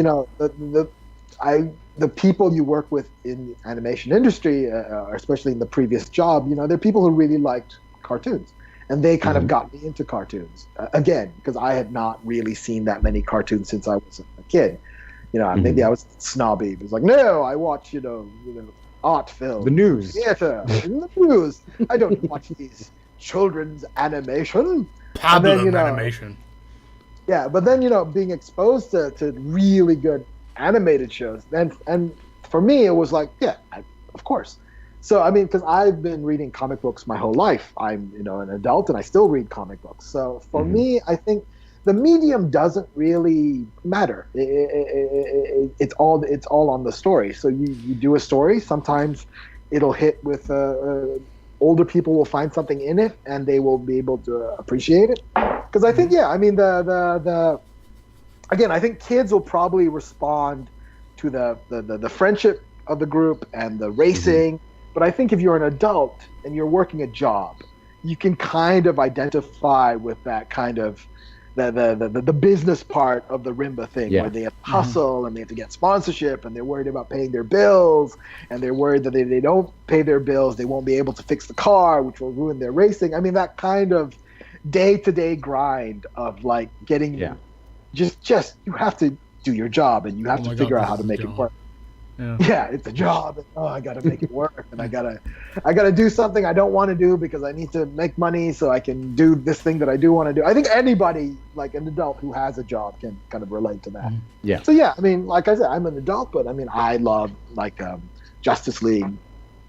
the people you work with in the animation industry, especially in the previous job, they're people who really liked cartoons, and they kind of got me into cartoons again, because I had not really seen that many cartoons since I was a kid. Maybe I was snobby. It was like, no, I watch art film, the news, theater, the news. I don't watch these children's animation. Pablum animation. Yeah, but then being exposed to really good animated shows, and for me it was like, yeah, of course. So I mean, because I've been reading comic books my whole life. I'm an adult and I still read comic books. So for me, I think the medium doesn't really matter. It's all on the story. So you do a story. Sometimes it'll hit with older people will find something in it and they will be able to appreciate it. Because I think, I mean, again, I think kids will probably respond to the friendship of the group and the racing. But I think if you're an adult and you're working a job, you can kind of identify with that kind of the business part of the Rimba thing, where they have to hustle and they have to get sponsorship and they're worried about paying their bills and they're worried that if they don't pay their bills, they won't be able to fix the car, which will ruin their racing. I mean, that kind of day-to-day grind of like getting just you have to do your job and you have to figure out how to make it work. Yeah, it's a job. And, I got to make it work, and I gotta do something I don't want to do because I need to make money so I can do this thing that I do want to do. I think anybody, like an adult who has a job, can kind of relate to that. Yeah. So I mean, like I said, I'm an adult, but I mean, I love like Justice League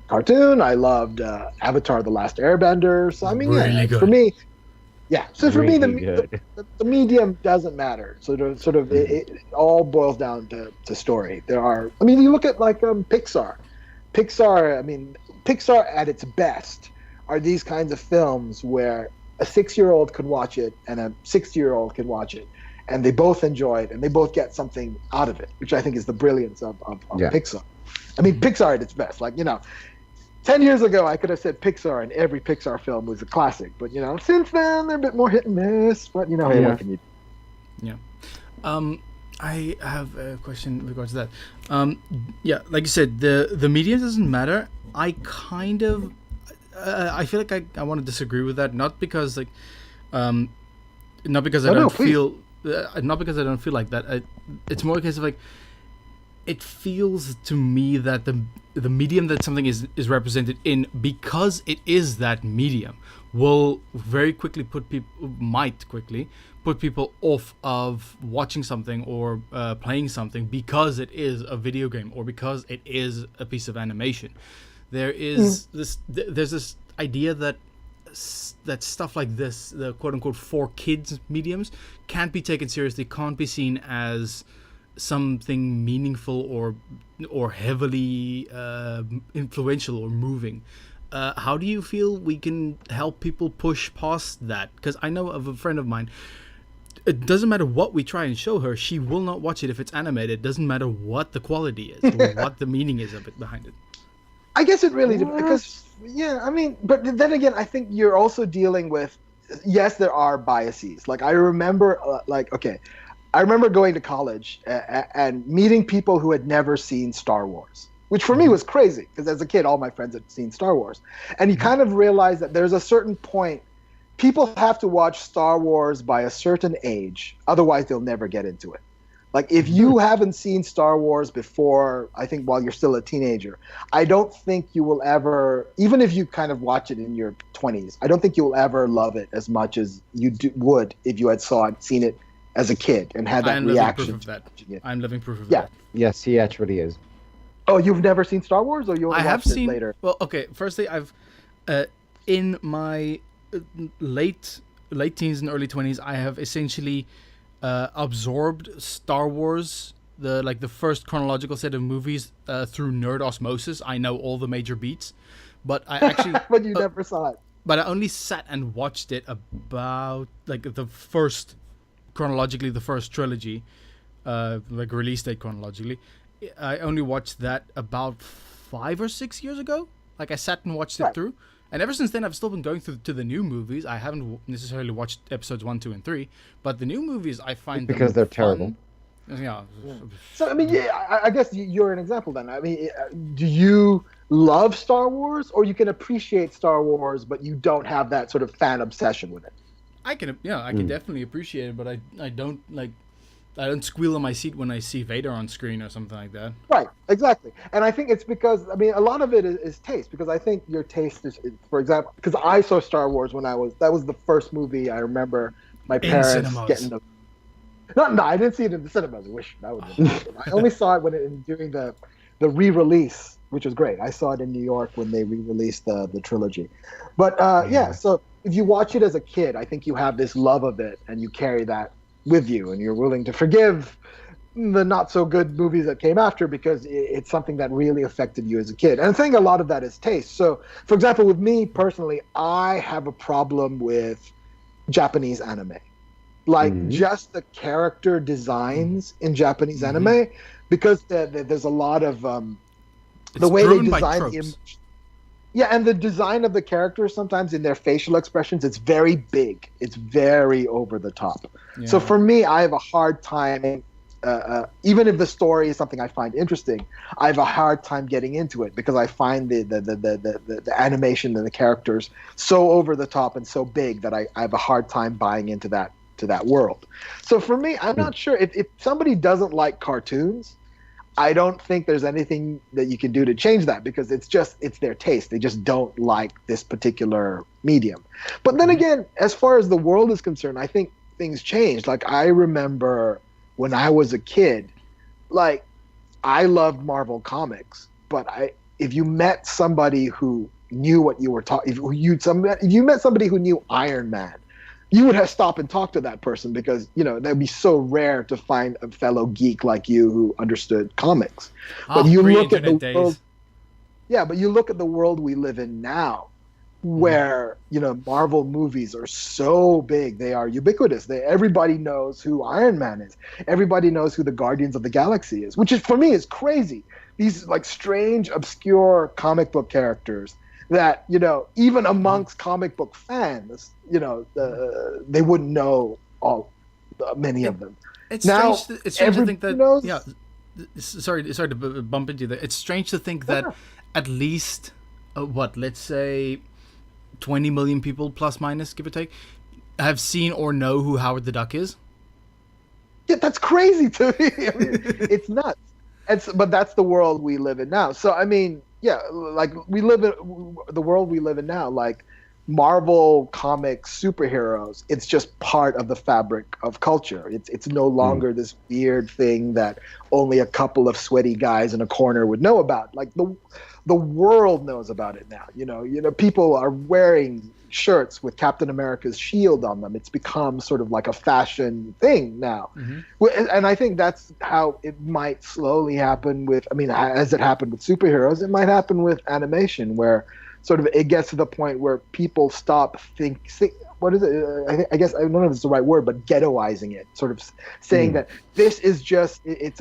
cartoon. I loved Avatar: The Last Airbender. So I mean, really good. For me. Yeah, so for really me, the medium doesn't matter. So it all boils down to story. You look at like Pixar. I mean, Pixar at its best are these kinds of films where a 6-year-old could watch it and a 60-year-old can watch it, and they both enjoy it and they both get something out of it, which I think is the brilliance of Pixar. I mean, Pixar at its best, 10 years ago, I could have said Pixar, and every Pixar film was a classic. But, since then, they're a bit more hit and miss. But, hey, what can you do? Yeah. I have a question in regards to that. Like you said, the medium doesn't matter. I kind of... I feel like I want to disagree with that. Not because, not because I don't feel... not because I don't feel like that. It's more a case of, it feels to me that the medium that something is represented in, because it is that medium, will very quickly might quickly put people off of watching something or playing something because it is a video game or because it is a piece of animation. There's this idea that stuff like this, the quote unquote for kids mediums, can't be taken seriously, can't be seen as something meaningful or heavily influential or moving. How do you feel we can help people push past that? Because I know of a friend of mine, it doesn't matter what we try and show her, she will not watch it if it's animated. It doesn't matter what the quality is or what the meaning is of it behind it. I guess it really depends, because I mean, but then again, I think you're also dealing with, yes, there are biases. Like I remember I remember going to college and meeting people who had never seen Star Wars, which for me was crazy because as a kid, all my friends had seen Star Wars. And you kind of realize that there's a certain point, people have to watch Star Wars by a certain age, otherwise they'll never get into it. Like if you haven't seen Star Wars before, I think while you're still a teenager, I don't think you will ever, even if you kind of watch it in your 20s, I don't think you will ever love it as much as you would if you had seen it as a kid and had that reaction. I'm living proof of that. Yes, he actually is. Oh, you've never seen Star Wars, or you only watched it later? Well, okay. Firstly, I've in my late teens and early 20s, I have essentially absorbed Star Wars, the first chronological set of movies, through nerd osmosis. I know all the major beats, but I actually but you never saw it. But I only sat and watched it about the first trilogy, release date chronologically. I only watched that about 5 or 6 years ago. Like I sat and watched it through, and ever since then I've still been going through to the new movies. I haven't necessarily watched episodes 1, 2, and 3, but the new movies I find because they're fun. terrible. Yeah. So I mean, yeah, I guess you're an example then. I mean, do you love Star Wars, or you can appreciate Star Wars, but you don't have that sort of fan obsession with it? I can definitely appreciate it, but I don't like. I don't squeal on my seat when I see Vader on screen or something like that. Right, exactly. And I think it's because, I mean, a lot of it is taste, because I think your taste is, for example, because I saw Star Wars when that was the first movie I remember my parents getting the. No, I didn't see it in the cinemas. I wish that would have been awesome. I only saw it during the re-release, which was great. I saw it in New York when they re-released the trilogy. But yeah, so if you watch it as a kid, I think you have this love of it, and you carry that with you, and you're willing to forgive the not so good movies that came after, because it's something that really affected you as a kid. And I think a lot of that is taste. So, for example, with me personally, I have a problem with Japanese anime. Like just the character designs in Japanese anime, because there's a lot of the way they design yeah, and the design of the characters sometimes in their facial expressions, it's very big. It's very over the top. Yeah. So for me, I have a hard time, even if the story is something I find interesting, I have a hard time getting into it, because I find the animation and the characters so over the top and so big that I have a hard time buying into that world. So for me, I'm not sure if somebody doesn't like cartoons, I don't think there's anything that you can do to change that, because it's their taste. They just don't like this particular medium. But then again, as far as the world is concerned, I think things changed. Like, I remember when I was a kid, like, I loved Marvel Comics, but if you met somebody who knew what you were talking, if you met somebody who knew Iron Man, you would have stopped and talked to that person, because, that'd be so rare to find a fellow geek like you who understood comics. But you look at the world, but you look at the world we live in now, where, Marvel movies are so big, they are ubiquitous. Everybody knows who Iron Man is. Everybody knows who the Guardians of the Galaxy is, which is, for me, is crazy. These like strange, obscure comic book characters that, even amongst comic book fans, they wouldn't know many of them. It's now, strange. It's strange to think that. Knows, yeah, sorry to bump into that. It's strange to think that at least let's say 20 million people, plus minus, give or take, have seen or know who Howard the Duck is. Yeah, that's crazy to me. I mean, it's nuts. But that's the world we live in now. So I mean, yeah, like we live in the world we live in now, like Marvel comics superheroes, it's just part of the fabric of culture. It's no longer this weird thing that only a couple of sweaty guys in a corner would know about. Like the world knows about it now. People are wearing shirts with Captain America's shield on them. It's become sort of like a fashion thing now. And I think that's how it might slowly happen as it happened with superheroes, it might happen with animation, where sort of it gets to the point where people stop what is it? I guess I don't know if it's the right word, but ghettoizing it, sort of saying that this is just it's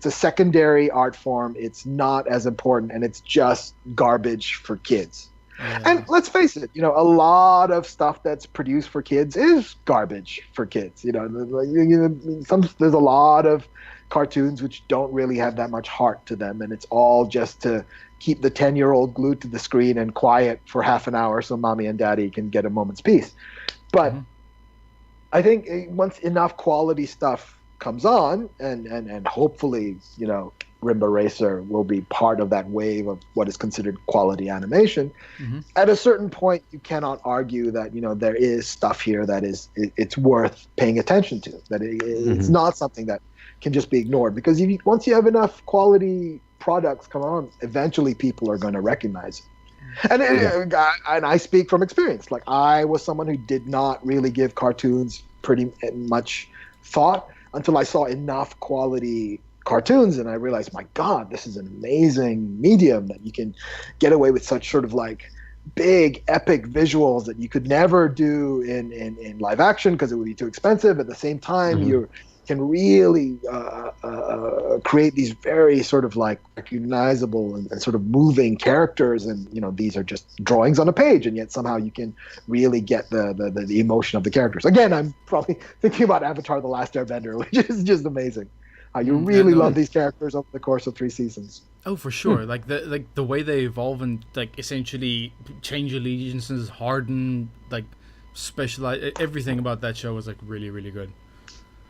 a secondary art form. It's not as important, and it's just garbage for kids. Yeah. And let's face it, a lot of stuff that's produced for kids is garbage for kids. There's a lot of cartoons which don't really have that much heart to them, and it's all just to keep the 10-year-old glued to the screen and quiet for half an hour so mommy and daddy can get a moment's peace. But I think once enough quality stuff comes on, and hopefully, Rimba Racer will be part of that wave of what is considered quality animation. At a certain point, you cannot argue that there is stuff here that it's worth paying attention to. That it's not something that can just be ignored, because once you have enough quality products come on, eventually people are going to recognize it. And I speak from experience. Like, I was someone who did not really give cartoons pretty much thought until I saw enough quality cartoons, and I realized, my God, this is an amazing medium that you can get away with such sort of like big epic visuals that you could never do in live action, because it would be too expensive. At the same time, can really create these very sort of like recognizable and sort of moving characters, and these are just drawings on a page, and yet somehow you can really get the emotion of the characters. Again, I'm probably thinking about Avatar: The Last Airbender, which is just amazing. How you really love these characters over the course of 3 seasons. Oh, for sure. Like the way they evolve and like essentially change allegiances, harden, like specialize. Everything about that show was like really, really good.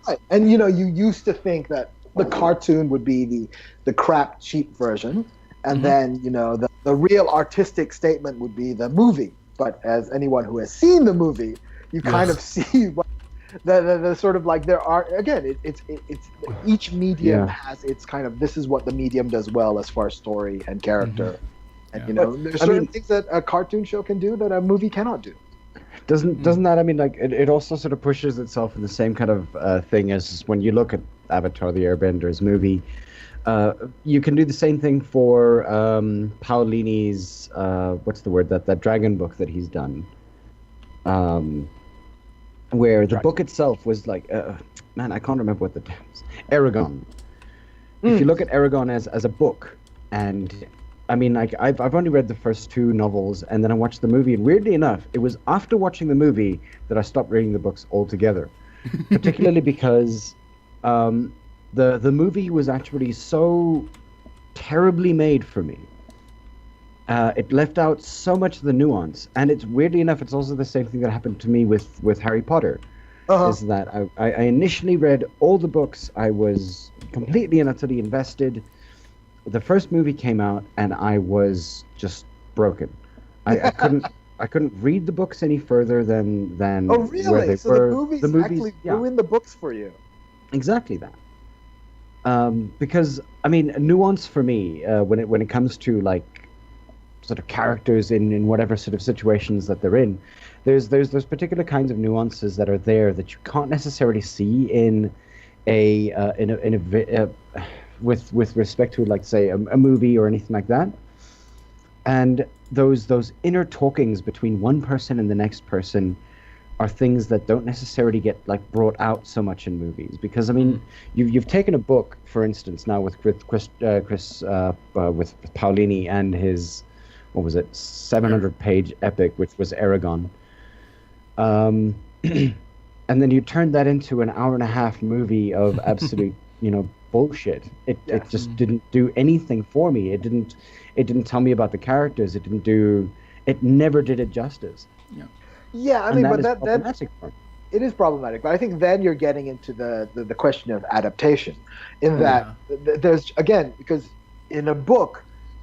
Right. And you used to think that the cartoon would be the crap cheap version, and then the real artistic statement would be the movie. But as anyone who has seen the movie, you kind of see what the sort of like there are, again, it's each medium has its kind of, this is what the medium does well as far as story and character, and there's certain things that a cartoon show can do that a movie cannot do. Doesn't that, I mean, like it also sort of pushes itself in the same kind of thing as when you look at Avatar: The Airbender's movie. You can do the same thing for Paolini's what's the word, that dragon book that he's done, where the book itself was like man, I can't remember what the damn Aragon. If you look at Aragon as a book, and I mean, like I've only read the first 2 novels, and then I watched the movie, and weirdly enough, it was after watching the movie that I stopped reading the books altogether. Particularly because the movie was actually so terribly made for me. It left out so much of the nuance, and it's weirdly enough, it's also the same thing that happened to me with Harry Potter. Is that I initially read all the books, I was completely and utterly invested. The first movie came out, and I was just broken. I couldn't read the books any further than oh really? Where they so were. The movies actually ruined the books for you. Exactly that. Because I mean, nuance for me, when it comes to like sort of characters in whatever sort of situations that they're in, there's particular kinds of nuances that are there that you can't necessarily see in with respect to, like, say, a movie or anything like that. And those inner talkings between one person and the next person are things that don't necessarily get like brought out so much in movies. Because I mean, you've taken a book, for instance, now with Chris with Paolini and his, what was it, 700-page epic, which was Aragon. And then you turned that into an hour-and-a-half movie of absolute, bullshit. It just didn't do anything for me. It didn't tell me about the characters. It never did it justice. Yeah, I mean, but that it is problematic. But I think then you're getting into the question of adaptation, in that there's, again, because in a book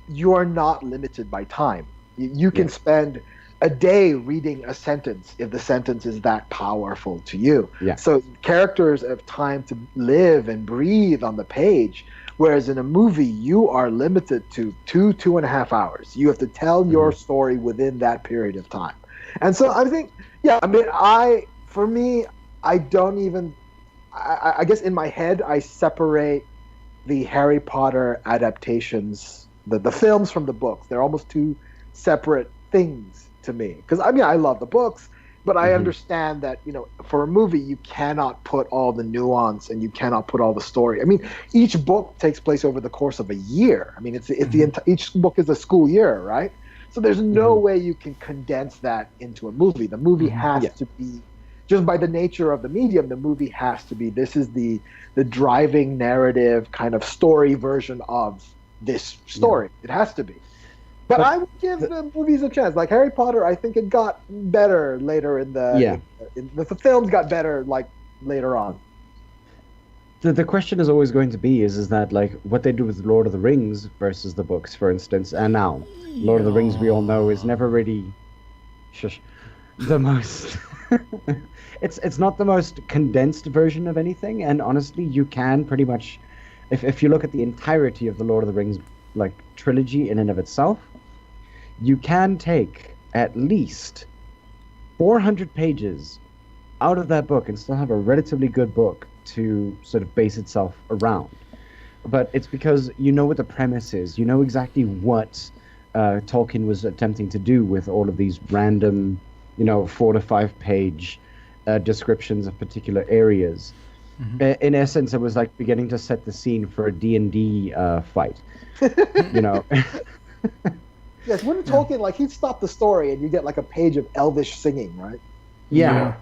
you are not limited by time. You can spend a day reading a sentence if the sentence is that powerful to you. Yeah. So characters have time to live and breathe on the page, whereas in a movie you are limited to 2.5 hours. You have to tell your story within that period of time. And so I think, I guess in my head I separate the Harry Potter adaptations, the films, from the books. They're almost two separate things to me. Because I love the books, but I understand that, for a movie you cannot put all the nuance and you cannot put all the story. I mean, each book takes place over the course of a year. I mean, each book is a school year, right? So there's no way you can condense that into a movie. The movie has to be, just by the nature of the medium, the movie has to be, this is the driving narrative kind of story version of this story. It has to be. But I would give the movies a chance. Like Harry Potter, I think it got better later in the... the films got better, like, later on. The question is always going to be is that, like, what they do with Lord of the Rings versus the books, for instance, and now Lord of the Rings, we all know, is never really the most it's not the most condensed version of anything. And honestly, you can pretty much, if you look at the entirety of the Lord of the Rings, like, trilogy in and of itself, you can take at least 400 pages out of that book and still have a relatively good book to sort of base itself around. But it's because you know what the premise is. You know exactly what Tolkien was attempting to do with all of these random, 4 to 5 page descriptions of particular areas. In essence, it was like beginning to set the scene for a D&D fight. You know. Yes, wouldn't Tolkien like he'd stop the story and you get like a page of Elvish singing, right? Yeah.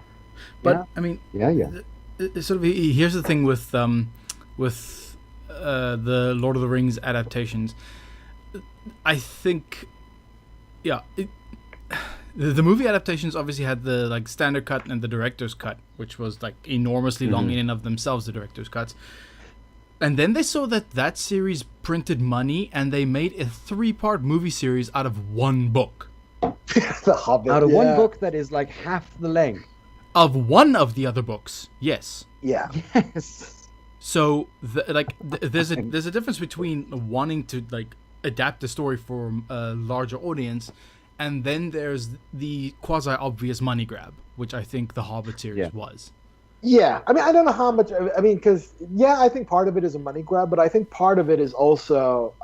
But I mean, sort of. Here's the thing with the Lord of the Rings adaptations. I think, the movie adaptations obviously had the like standard cut and the director's cut, which was like enormously long in and of themselves, the director's cuts. And then they saw that series printed money, and they made a 3-part movie series out of one book. The Hobbit. Out of one book that is like half the length of one of the other books. Yes. Yeah. Yes. So there's a difference between wanting to like adapt the story for a larger audience, and then there's the quasi obvious money grab, which I think the Hobbit series was. Yeah, I mean, I don't know how much. I mean, because I think part of it is a money grab, but I think part of it is also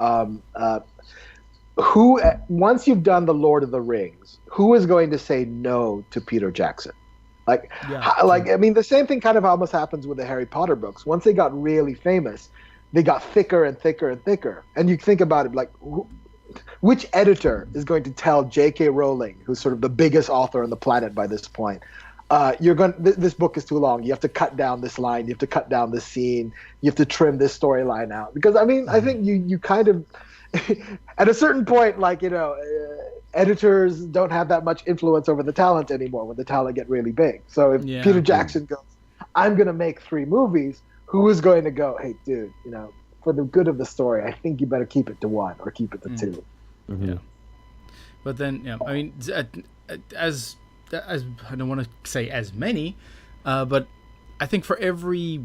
who. Once you've done the Lord of the Rings, who is going to say no to Peter Jackson? Like, I mean, the same thing kind of almost happens with the Harry Potter books. Once they got really famous, they got thicker and thicker and thicker. And you think about it, like, which editor is going to tell J.K. Rowling, who's sort of the biggest author on the planet by this point, this book is too long. You have to cut down this line. You have to cut down this scene. You have to trim this storyline out. Because I mean, I think you kind of, at a certain point, like, you know, editors don't have that much influence over the talent anymore when the talent get really big. So if Peter Jackson goes, I'm going to make 3 movies, who is going to go, hey, dude, you know, for the good of the story, I think you better keep it to 1 or keep it to 2. Yeah. But then, I mean, as I don't want to say as many, but I think for every,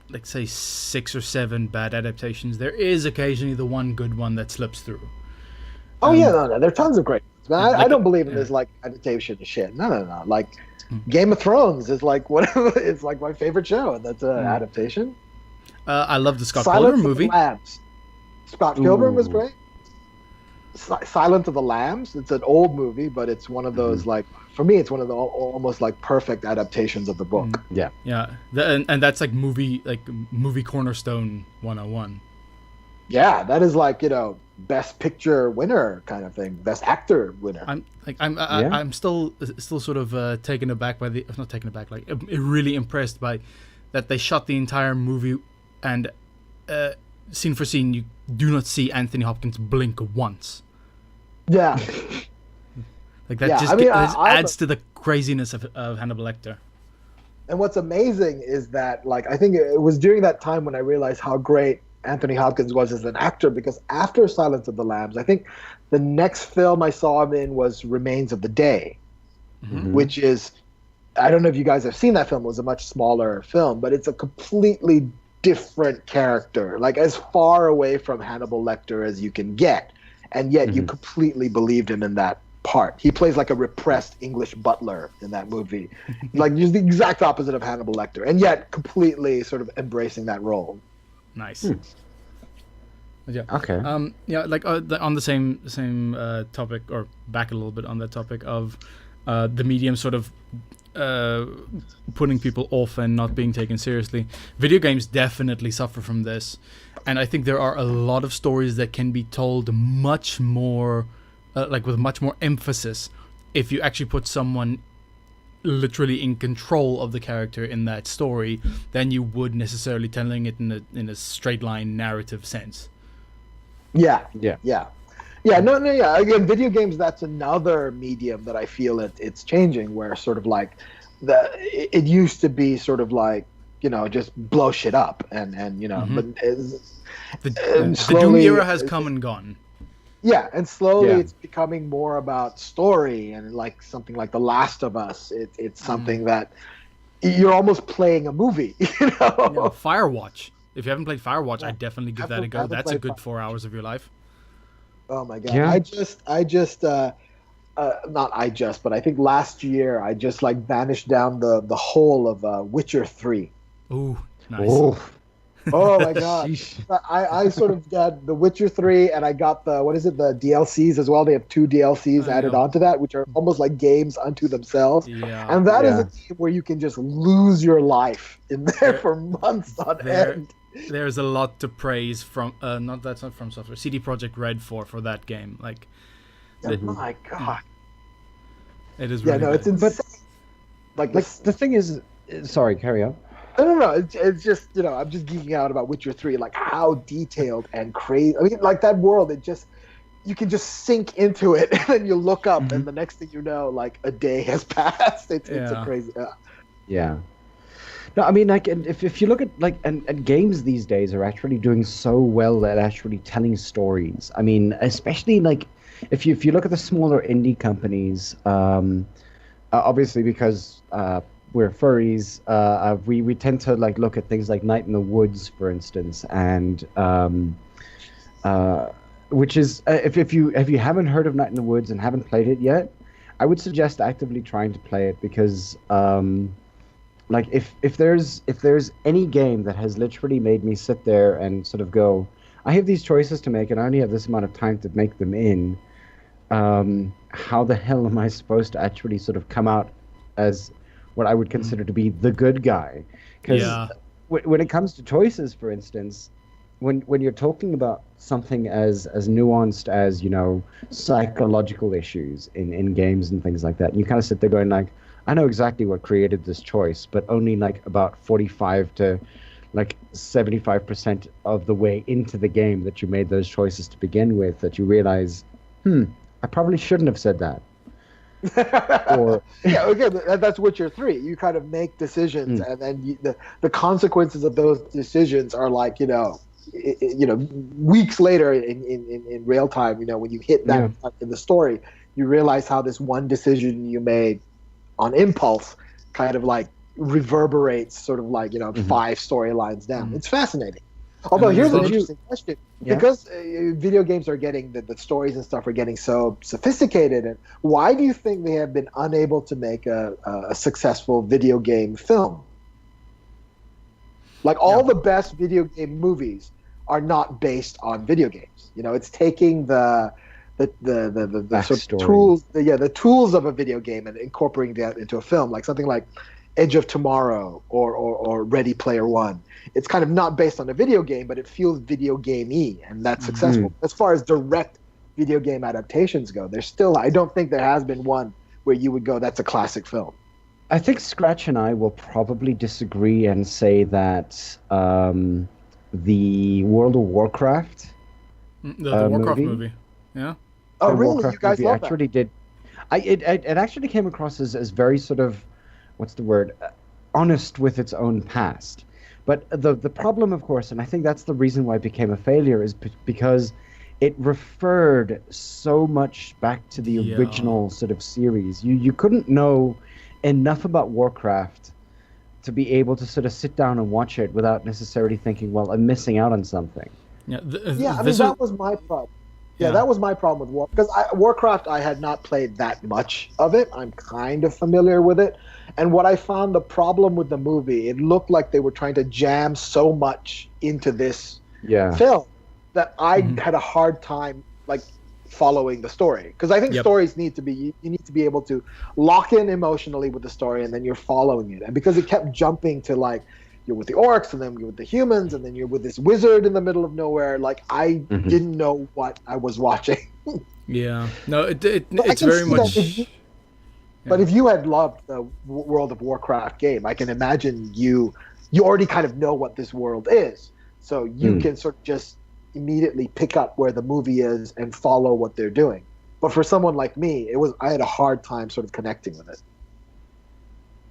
like, say 6 or 7 bad adaptations, there is occasionally the one good one that slips through. Oh no, there are tons of great ones. But I don't believe in this like adaptation of shit. No. Like Game of Thrones is like whatever. It's like my favorite show, and that's an adaptation. I love the Scott Silence Pilgrim movie. Of the Lambs. Scott Pilgrim was great. Silence of the Lambs. It's an old movie, but it's one of those like, for me, it's one of the almost like perfect adaptations of the book. Yeah. And that's like movie cornerstone 101. Yeah, that is like, you know, best picture winner kind of thing, best actor winner. I'm still sort of taken aback by not taken aback, like really impressed by that they shot the entire movie and scene for scene you do not see Anthony Hopkins blink once. Yeah. Like that adds to the craziness of Hannibal Lecter. And what's amazing is that, like, I think it was during that time when I realized how great Anthony Hopkins was as an actor, because after Silence of the Lambs, I think the next film I saw him in was Remains of the Day, which is, I don't know if you guys have seen that film. It was a much smaller film, but it's a completely different character, like as far away from Hannibal Lecter as you can get, and yet you completely believed him in that part. He plays like a repressed English butler in that movie, like just the exact opposite of Hannibal Lecter, and yet completely sort of embracing that role. Nice. Yeah. Okay. Like on the same topic, or back a little bit on that topic of the medium sort of putting people off and not being taken seriously. Video games definitely suffer from this, and I think there are a lot of stories that can be told much more, like with much more emphasis, if you actually put someone literally in control of the character in that story than you would necessarily telling it in a straight line narrative sense. Yeah. Again, video games, that's another medium that I feel it's changing, where sort of like it used to be sort of like, you know, just blow shit up and you know, but the Doom era has come and gone. Yeah, and slowly it's becoming more about story, and like something like The Last of Us. It's something that you're almost playing a movie. You know, Firewatch. If you haven't played Firewatch, I definitely give that a go. That's a good 4 hours of your life. Oh my god! Yeah. But I think last year I just like vanished down the hole of Witcher 3. Ooh, nice. Oh my god! Sheesh. I sort of got The Witcher 3, and I got the DLCs as well. They have two DLCs added Yeah. onto that, which are almost like games unto themselves. Yeah. And that is Yeah. a game where you can just lose your life in there for months on There, end. there's a lot to praise from not that's not from software, CD Projekt Red for that game. Like, Oh my god! it is Yeah, really no, good. it's insane. Like Like this, the thing is, sorry, carry on. no. It's just I'm just geeking out about Witcher 3, like how detailed and crazy. I mean, like that world, you can just sink into it, and then you look up, and the next thing you know, like a day has passed. It's a Yeah. crazy. Yeah. No, I mean, like, and if you look at like, and games these days are actually doing so well at actually telling stories. I mean, especially like, if you look at the smaller indie companies, obviously because we're furries, we tend to like look at things like Night in the Woods, for instance, and which is if you haven't heard of Night in the Woods and haven't played it yet, I would suggest actively trying to play it because like if there's any game that has literally made me sit there and sort of go, I have these choices to make and I only have this amount of time to make them in, how the hell am I supposed to actually sort of come out as what I would consider to be the good guy? Because Yeah. when it comes to choices, for instance, when you're talking about something as nuanced as, you know, psychological issues in games and things like that, and you kind of sit there going like, I know exactly what created this choice, but only like about 45 to like 75% of the way into the game that you made those choices to begin with, that you realize, I probably shouldn't have said that. Or Yeah, okay, that's Witcher 3. You kind of make decisions, and then the consequences of those decisions are like, weeks later in real time, when you hit that in the story, you realize how this one decision you made on impulse kind of like reverberates sort of like, 5 storylines down. It's fascinating. Although here's an interesting question. Because video games are getting, the stories and stuff are getting so sophisticated, and why do you think they have been unable to make a successful video game film? Like all the best video game movies are not based on video games. It's taking the sort of tools, the tools of a video game and incorporating that into a film, like something like Edge of Tomorrow or Ready Player One. It's kind of not based on a video game, but it feels video game-y, and that's successful. As far as direct video game adaptations go, I don't think there has been one where you would go, that's a classic film. I think Scratch and I will probably disagree and say that the World of Warcraft the Warcraft movie. Yeah. Oh, the really? Warcraft You guys movie love actually did. It actually came across as very sort of, what's the word, honest with its own past. But the problem, of course, and I think that's the reason why it became a failure, is because it referred so much back to the original sort of series. You couldn't know enough about Warcraft to be able to sort of sit down and watch it without necessarily thinking, well, I'm missing out on something. Yeah. That was my problem. Yeah, that was my problem with Warcraft. Because Warcraft, I had not played that much of it. I'm kind of familiar with it. And what I found the problem with the movie, it looked like they were trying to jam so much into this film that I had a hard time like following the story. Because I think stories need to be, you need to be able to lock in emotionally with the story, and then you're following it. And because it kept jumping to like, you're with the orcs, and then you're with the humans, and then you're with this wizard in the middle of nowhere, like I didn't know what I was watching. Yeah. No, it's very much... But if you had loved the World of Warcraft game, I can imagine you already kind of know what this world is. So you can sort of just immediately pick up where the movie is and follow what they're doing. But for someone like me, I had a hard time sort of connecting with it.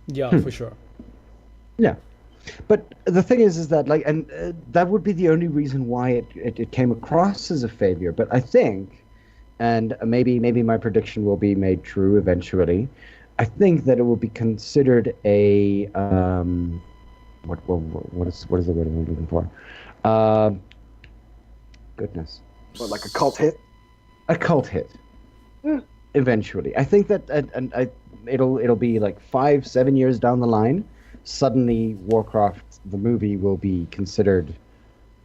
Yeah, for sure. Yeah. But the thing is that like, and that would be the only reason why it came across as a failure. But I think, and maybe my prediction will be made true eventually, I think that it will be considered a what is the word I'm looking for? Goodness. What, like a cult hit? A cult hit. Eventually, I think that, it'll be like 5-7 years down the line. Suddenly, Warcraft the movie will be considered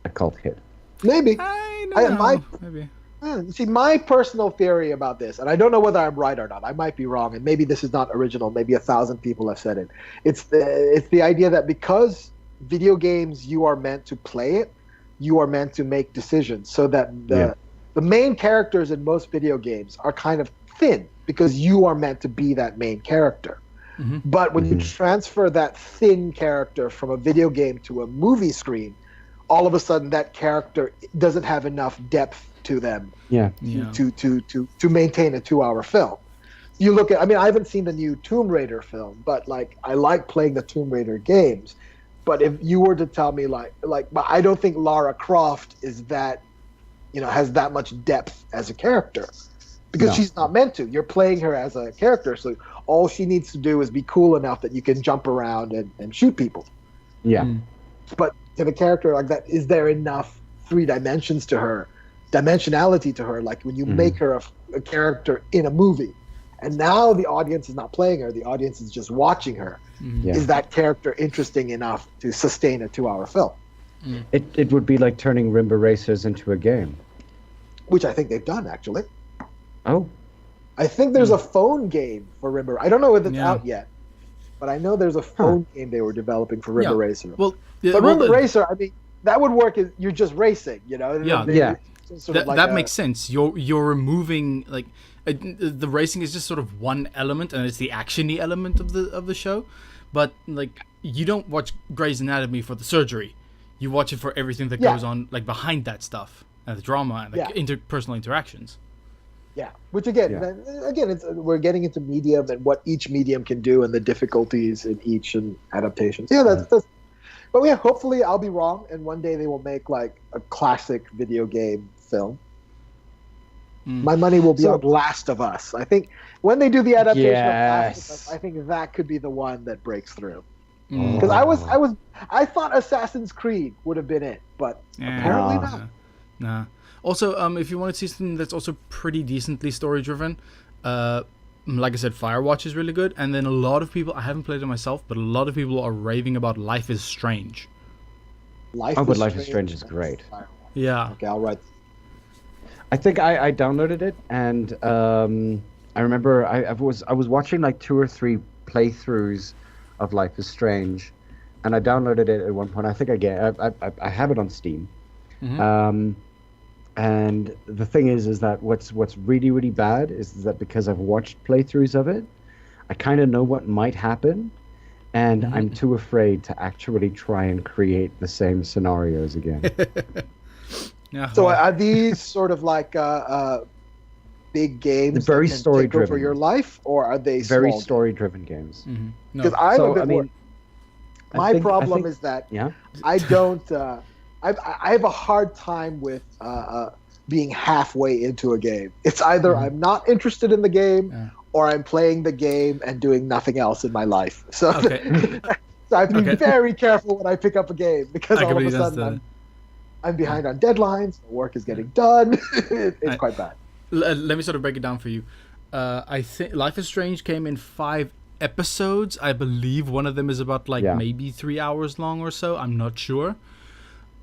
a cult hit. Maybe. I don't know. Maybe. See, my personal theory about this, and I don't know whether I'm right or not. I might be wrong, and maybe this is not original. Maybe 1,000 people have said it. It's the idea that because video games, you are meant to play it, you are meant to make decisions, so that the main characters in most video games are kind of thin because you are meant to be that main character. Mm-hmm. But when you transfer that thin character from a video game to a movie screen, all of a sudden that character doesn't have enough depth to them to maintain a 2-hour film. You look at, I mean, I haven't seen the new Tomb Raider film, but like I like playing the Tomb Raider games. But if you were to tell me like I don't think Lara Croft is that, has that much depth as a character, because she's not meant to. You're playing her as a character, so all she needs to do is be cool enough that you can jump around and shoot people. Yeah. But to the character like that, is there enough 3 dimensions to her, dimensionality to her, like when you make her a character in a movie, and now the audience is not playing her, the audience is just watching her. Is that character interesting enough to sustain a 2-hour film? It would be like turning Rimba Racers into a game. Which I think they've done, actually. Oh. I think there's a phone game for Rimba. I don't know if it's out yet, but I know there's a phone game they were developing for Rimba Racer. Well, but Rimba Racer, I mean, that would work. You're just racing, That makes sense. You're removing like the racing is just sort of one element, and it's the actiony element of the show. But like, you don't watch Grey's Anatomy for the surgery. You watch it for everything that goes on like behind that stuff, and the drama and like interpersonal interactions. Yeah, which again, we're getting into medium and what each medium can do and the difficulties in each and adaptations. Yeah, that's. But yeah, hopefully I'll be wrong, and one day they will make like a classic video game film. My money will be on Last of Us. I think when they do the adaptation of Last of Us, I think that could be the one that breaks through. Because I thought Assassin's Creed would have been it, but apparently not. Nah. Also, if you want to see something that's also pretty decently story driven, like I said, Firewatch is really good. And then a lot of people, I haven't played it myself, but a lot of people are raving about Life is Strange. Life is Strange is great. Yeah. Okay, I'll write. I think I downloaded it, and I remember I was watching like 2 or 3 playthroughs of Life is Strange, and I downloaded it at one point. I think I have it on Steam. And the thing is that what's really, really bad is that because I've watched playthroughs of it, I kind of know what might happen, and I'm too afraid to actually try and create the same scenarios again. So are these sort of like big games very that can story take over driven your life, or are they very small story driven games? Because I'm a bit more. My problem is that I don't. I have a hard time with being halfway into a game. It's either I'm not interested in the game, or I'm playing the game and doing nothing else in my life. So, so I have to be very careful when I pick up a game, because all of a sudden I'm behind on deadlines. Work is getting done. It's quite bad. Let me sort of break it down for you. I think Life is Strange came in 5 episodes. I believe one of them is about maybe 3 hours long or so. I'm not sure.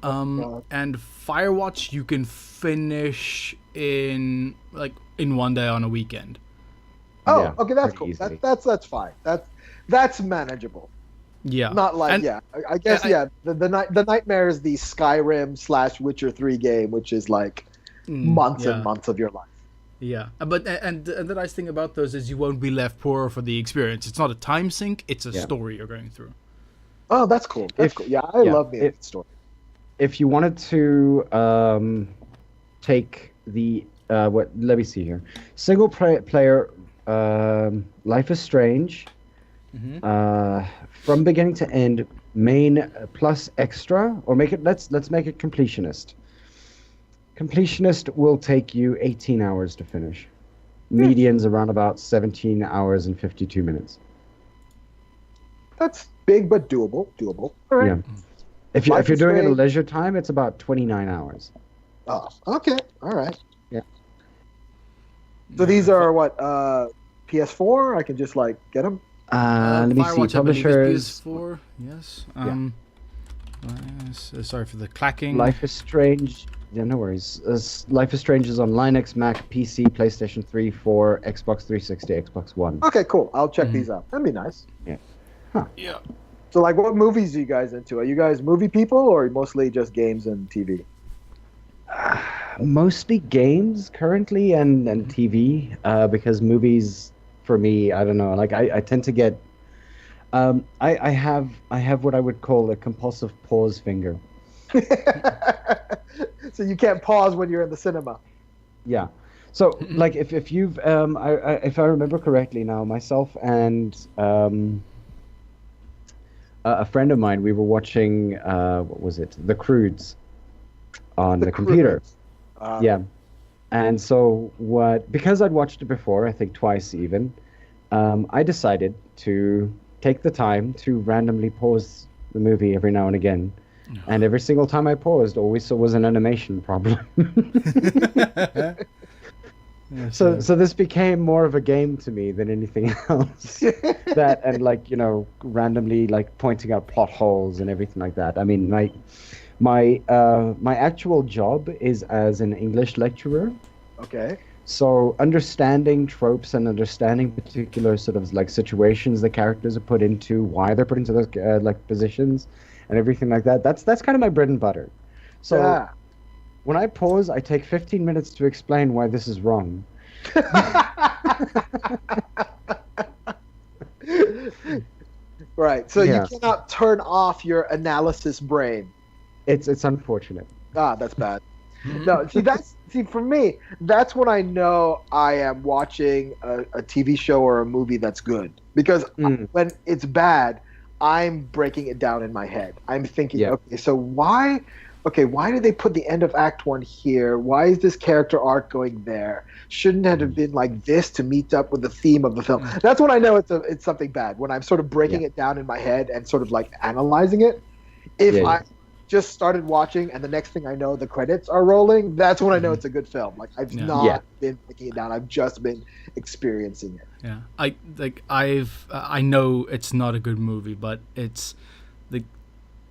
And Firewatch you can finish in one day on a weekend. Oh, okay, that's cool. That's fine. That's manageable. Yeah. Not like I guess the nightmare is the Skyrim / Witcher 3 game, which is like months and months of your life. Yeah, but the nice thing about those is you won't be left poorer for the experience. It's not a time sink; it's a story you're going through. Oh, that's cool. That's cool. Yeah, I love the story. If you wanted to take the let me see here, single player Life is Strange, from beginning to end, main plus extra, or let's make it completionist. Completionist will take you 18 hours to finish. Median's around about 17 hours and 52 minutes. That's big but doable. All right. Yeah. If you're doing it at leisure time, it's about 29 hours. Oh, okay. All right. Yeah. So these are what PS4? I can just get them. Let me see. Publishers. PS4. Yes. Sorry for the clacking. Life is Strange. Yeah, no worries. Life is Strange is on Linux, Mac, PC, PlayStation 3, 4, Xbox 360, Xbox One. Okay, cool. I'll check these out. That'd be nice. Yeah. Yeah. So, like, what movies are you guys into? Are you guys movie people, or mostly just games and TV? Mostly games currently and TV, because movies for me, I don't know. Like I tend to get. I have what I would call a compulsive pause finger. So you can't pause when you're in the cinema. Yeah. So like if you've if I remember correctly now, myself and a friend of mine, we were watching what was it? The Croods on the computer. Yeah. And so because I'd watched it before, I think twice even, I decided to take the time to randomly pause the movie every now and again. And every single time I paused, always was an animation problem. So this became more of a game to me than anything else. That and like, you know, randomly like pointing out plot holes and everything like that. I mean, my actual job is as an English lecturer. Okay. So understanding tropes and understanding particular sort of like situations the characters are put into, why they're put into those like positions, and everything like that. That's kind of my bread and butter. So when I pause, I take 15 minutes to explain why this is wrong. Right. So you cannot turn off your analysis brain. It's unfortunate. That's bad. No, see for me, that's when I know I am watching a TV show or a movie that's good. Because when it's bad, I'm breaking it down in my head. I'm thinking, okay, so why did they put the end of Act 1 here? Why is this character arc going there? Shouldn't it have been like this to meet up with the theme of the film? That's when I know it's something bad, when I'm sort of breaking it down in my head and sort of like analyzing it. If I just started watching and the next thing I know the credits are rolling, that's when I know it's a good film. Like I've not been breaking it down. I've just been experiencing it. Yeah. I know it's not a good movie, but it's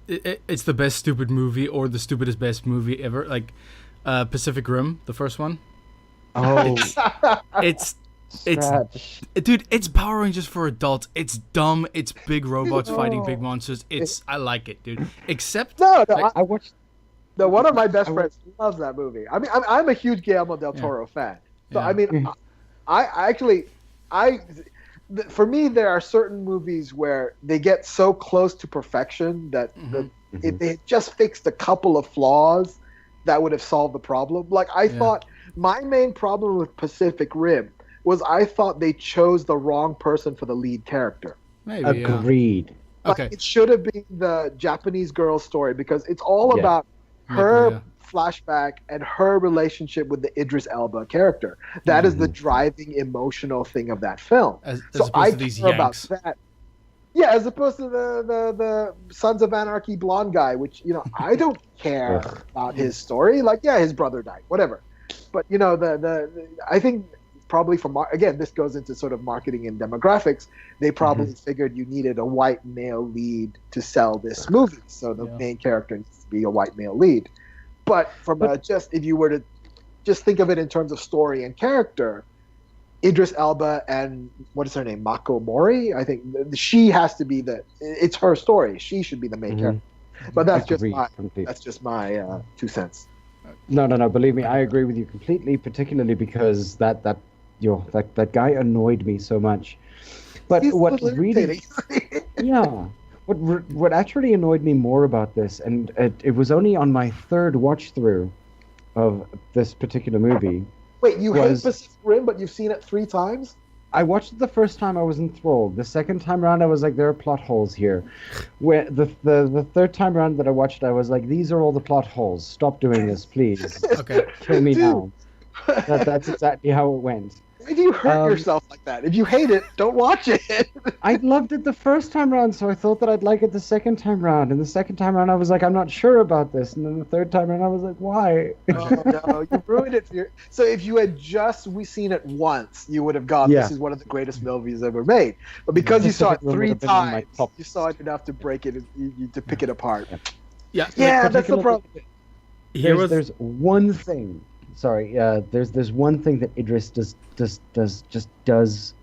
it's the best stupid movie or the stupidest best movie ever. Like Pacific Rim, the first one. Oh, it's dude, it's Power Rangers for adults. It's dumb. It's big robots fighting big monsters. I like it, dude. Except I watched. No, one of my best friends loves that movie. I mean, I'm a huge Guillermo del Toro fan. So I mean, for me, there are certain movies where they get so close to perfection that if they had just fixed a couple of flaws, that would have solved the problem. Like I thought, my main problem with Pacific Rim was I thought they chose the wrong person for the lead character. Maybe, agreed. Like, it should have been the Japanese girl story because it's all about her flashback and her relationship with the Idris Elba character. That is the driving emotional thing of that film. As so I care about that. Yeah, as opposed to the Sons of Anarchy blonde guy, which, you know, I don't care about his story. Like, his brother died, whatever. But, you know, I think probably again, this goes into sort of marketing and demographics. They probably figured you needed a white male lead to sell this movie. So the main character needs to be a white male lead. But if you were to just think of it in terms of story and character, Idris Elba and what is her name, Mako Mori? I think she has to be it's her story. She should be the main character. But that's just my 2 cents. No. Believe me, I agree with you completely. Particularly because that guy annoyed me so much. But what really, what actually annoyed me more about this, and it was only on my third watch through of this particular movie. Wait, you hate Pacific Rim, but you've seen it 3 times? I watched it the first time, I was enthralled. The second time around, I was like, there are plot holes here. Where the third time around that I watched it, I was like, these are all the plot holes. Stop doing this, please. Okay. Kill me now. That's exactly how it went. If you hurt yourself like that, if you hate it, don't watch it. I loved it the first time round, so I thought that I'd like it the second time round. And the second time round, I was like, I'm not sure about this. And then the third time round, I was like, why? Oh, no, you ruined it. So if you had just seen it once, you would have gone, this is one of the greatest movies ever made. But because you saw it 3 times, you saw it enough to break it, to pick it apart. Yeah, Yeah, that's the problem. There's one thing. Sorry, there's one thing that Idris does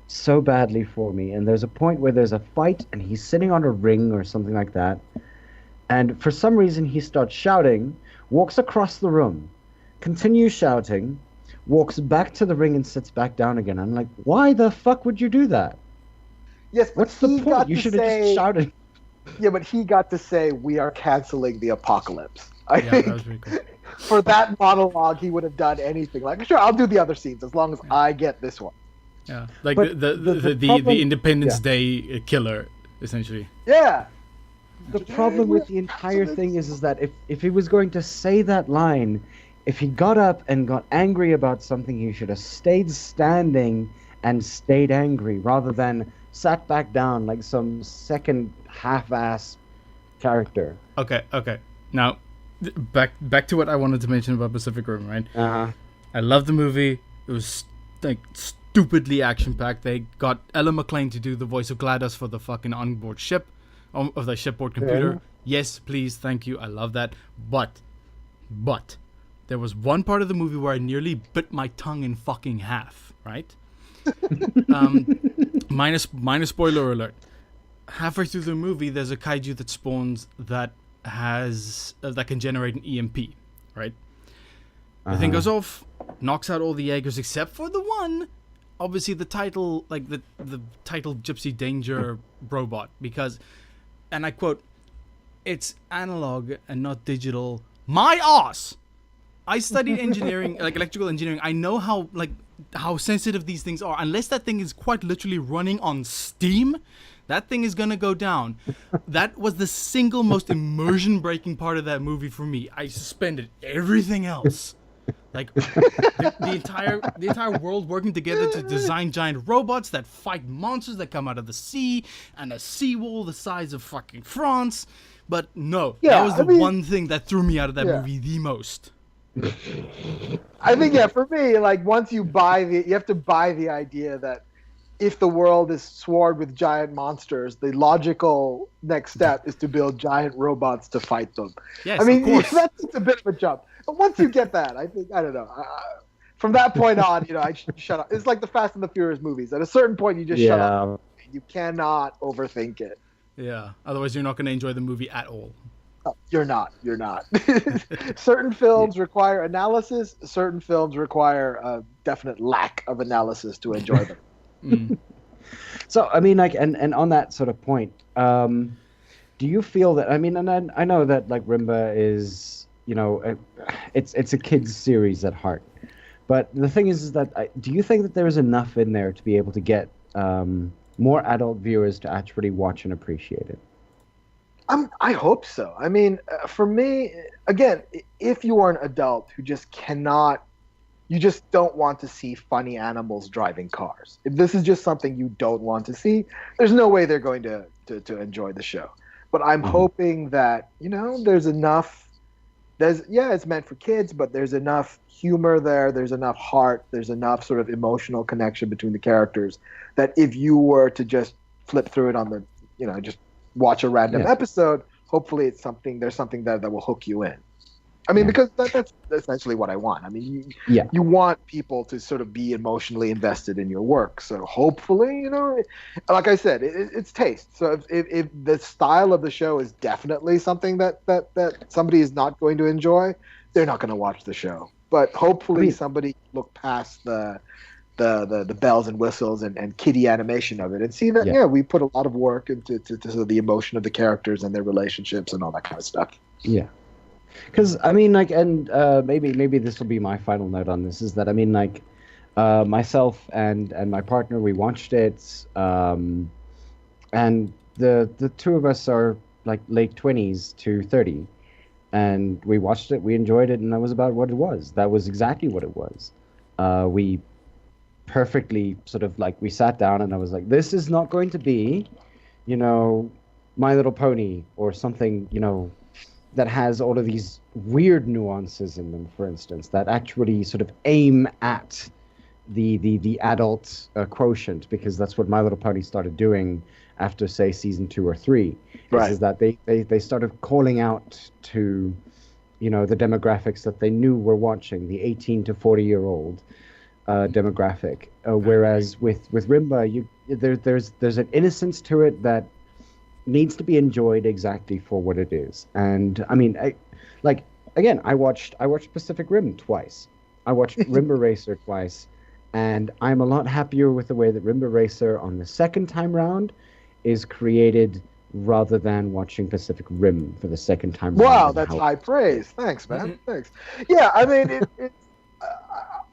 so badly for me. And there's a point where there's a fight, and he's sitting on a ring or something like that, and for some reason he starts shouting, walks across the room, continues shouting, walks back to the ring, and sits back down again. I'm like, why the fuck would you do that? Yes, but What's the point? You should have just shouted. Yeah, but he got to say, "We are canceling the apocalypse." I that think was really cool. for that monologue, he would have done anything. Like, sure, I'll do the other scenes as long as I get this one. Yeah, like But the Independence Day killer, essentially. Yeah. The problem with the entire thing is that if he was going to say that line, if he got up and got angry about something, he should have stayed standing and stayed angry rather than sat back down like some second half-ass character. Okay. Now, back to what I wanted to mention about Pacific Rim, right? Uh-huh. I love the movie. It was like stupidly action-packed. They got Ella McClain to do the voice of GLaDOS for the fucking onboard ship, of the shipboard computer. Yeah. Yes, please, thank you. I love that. But there was one part of the movie where I nearly bit my tongue in fucking half, right? Minus spoiler alert. Halfway through the movie, there's a kaiju that spawns that can generate an EMP, right? The thing goes off, knocks out all the Jaegers except for the one, obviously the title Gypsy Danger robot, because, and I quote, "It's analog and not digital. My ass!" I studied engineering, like electrical engineering. I know how sensitive these things are. Unless that thing is quite literally running on steam, that thing is gonna go down. That was the single most immersion-breaking part of that movie for me. I suspended everything else. Like the entire world working together to design giant robots that fight monsters that come out of the sea, and a seawall the size of fucking France. But no, that was the one thing that threw me out of that movie the most. I think, for me, like, once you have to buy the idea that if the world is swarmed with giant monsters, the logical next step is to build giant robots to fight them. Yes, I mean, of course. that's a bit of a jump. But once you get that, I think, I don't know. From that point on, I shut up. It's like the Fast and the Furious movies. At a certain point, you just shut up. You cannot overthink it. Yeah, otherwise you're not going to enjoy the movie at all. You're not. Certain films require analysis. Certain films require a definite lack of analysis to enjoy them. So, I mean, like, and on that sort of point, do you feel that, I mean, and I know that, like, Rimba is, it's a kid's series at heart. But the thing is that, do you think that there is enough in there to be able to get more adult viewers to actually watch and appreciate it? I hope so. I mean, for me, again, if you are an adult who just you just don't want to see funny animals driving cars. If this is just something you don't want to see, there's no way they're going to enjoy the show. But I'm hoping that, there's enough, it's meant for kids, but there's enough humor there's enough heart, there's enough sort of emotional connection between the characters that if you were to just flip through it on the, just watch a random episode, hopefully there's something there that will hook you in. I mean, because that's essentially what I want. I mean, you want people to sort of be emotionally invested in your work. So hopefully, like I said, it's taste. So if the style of the show is definitely something that somebody is not going to enjoy, they're not going to watch the show. But hopefully somebody look past the bells and whistles and kiddie animation of it and see that we put a lot of work into the emotion of the characters and their relationships and all that kind of stuff. Yeah, because I mean, like, and maybe this will be my final note on this, is that, I mean, like, myself and my partner, we watched it, and the two of us are like late 20s to 30, and we watched it, we enjoyed it, and that was about what it was. That was exactly what it was. We perfectly sort of, like, we sat down and I was like, this is not going to be, My Little Pony or something, that has all of these weird nuances in them, for instance, that actually sort of aim at, the adult quotient, because that's what My Little Pony started doing after, say, season 2 or 3. Right. Is that they started calling out to, the demographics that they knew were watching, the 18 to 40-year-old demographic. Whereas with Rimba, there's an innocence to it that needs to be enjoyed exactly for what it is. And I mean, I watched Pacific Rim twice. I watched Rimba Racer twice, and I'm a lot happier with the way that Rimba Racer on the second time round is created, rather than watching Pacific Rim for the second time round. Wow, that's high praise. Thanks, man. Thanks. Yeah, I mean,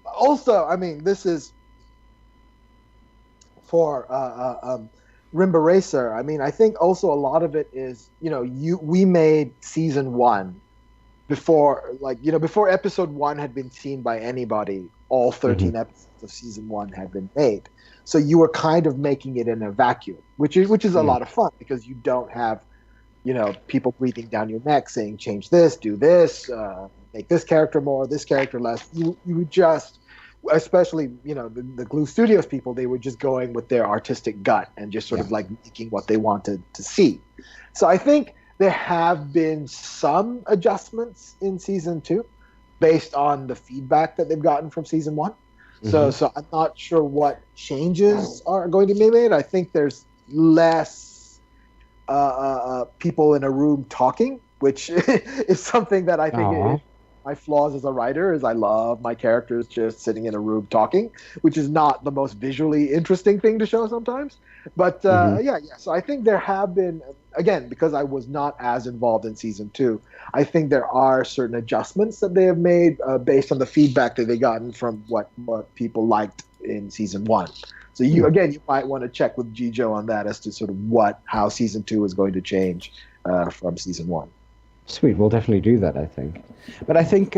also, I mean, this is for Rimba Racer. I mean, I think also a lot of it is, we made season 1 before, before episode 1 had been seen by anybody. All 13 episodes of season 1 had been made. So you were kind of making it in a vacuum, which is a lot of fun, because you don't have, people breathing down your neck saying, change this, do this, make this character more, this character less. You just, especially, the Glue Studios people, they were just going with their artistic gut and just sort of like making what they wanted to see. So I think there have been some adjustments in season 2 based on the feedback that they've gotten from season 1. So I'm not sure what changes are going to be made. I think there's less people in a room talking, which is something that I think my flaws as a writer is I love my characters just sitting in a room talking, which is not the most visually interesting thing to show sometimes. But so I think there have been, again, because I was not as involved in season 2, I think there are certain adjustments that they have made based on the feedback that they gotten from what people liked in season 1. So you might want to check with Gijo on that as to sort of how season 2 is going to change from season 1. Sweet, we'll definitely do that, I think. But I think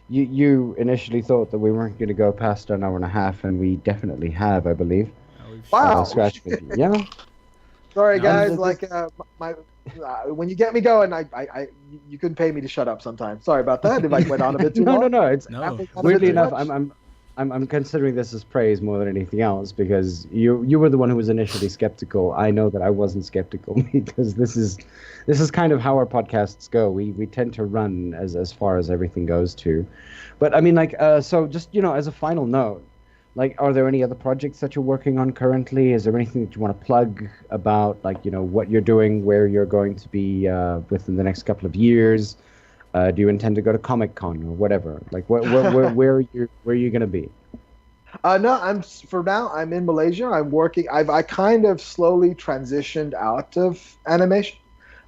you initially thought that we weren't going to go past an hour and a half, and we definitely have, I believe. Wow. Yeah. Sorry, guys. When you get me going, you couldn't pay me to shut up sometimes. Sorry about that. If I went on a bit too long. No. It's weirdly enough, I'm considering this as praise more than anything else, because you were the one who was initially skeptical. I know that I wasn't skeptical, because this is kind of how our podcasts go. We tend to run as far as everything goes to. But I mean, so just, as a final note, are there any other projects that you're working on currently? Is there anything that you want to plug about, what you're doing, where you're going to be within the next couple of years? Do you intend to go to Comic-Con or whatever? Where are you going to be? No, for now I'm in Malaysia. I'm working. I kind of slowly transitioned out of animation.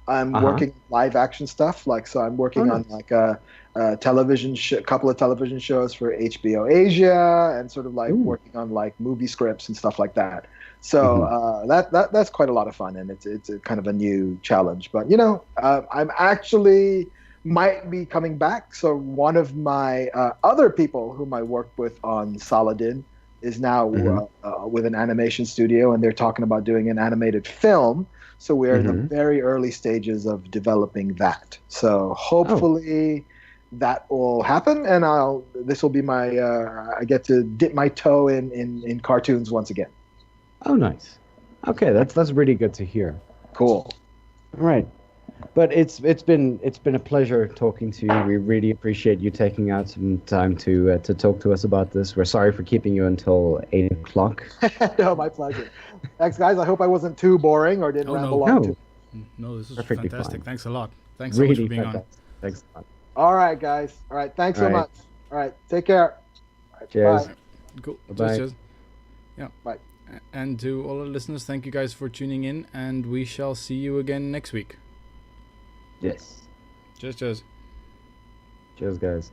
I'm working live action stuff. So I'm working on a television couple of television shows for HBO Asia, and sort of working on movie scripts and stuff like that. So that's quite a lot of fun, and it's a kind of a new challenge. But I'm actually might be coming back. So one of my other people whom I worked with on Saladin is now with an animation studio, and they're talking about doing an animated film. So we're in the very early stages of developing that. So hopefully that will happen, and this will be my I get to dip my toe in cartoons once again. Oh, nice. Okay, that's really good to hear. Cool. All right. But it's been a pleasure talking to you. We really appreciate you taking out some time to talk to us about this. We're sorry for keeping you until 8 o'clock. No, my pleasure. Thanks, guys. I hope I wasn't too boring or didn't ramble on too. No, this is perfectly fantastic. Fine. Thanks a lot. Thanks really so much for being on. Thanks a lot. All right, guys. All right. Thanks so much. All right. Take care. Right, cheers. Bye. Cool. Bye. Cheers. Yeah. Bye. And to all our listeners, thank you guys for tuning in, and we shall see you again next week. Yes. Cheers. Cheers, guys.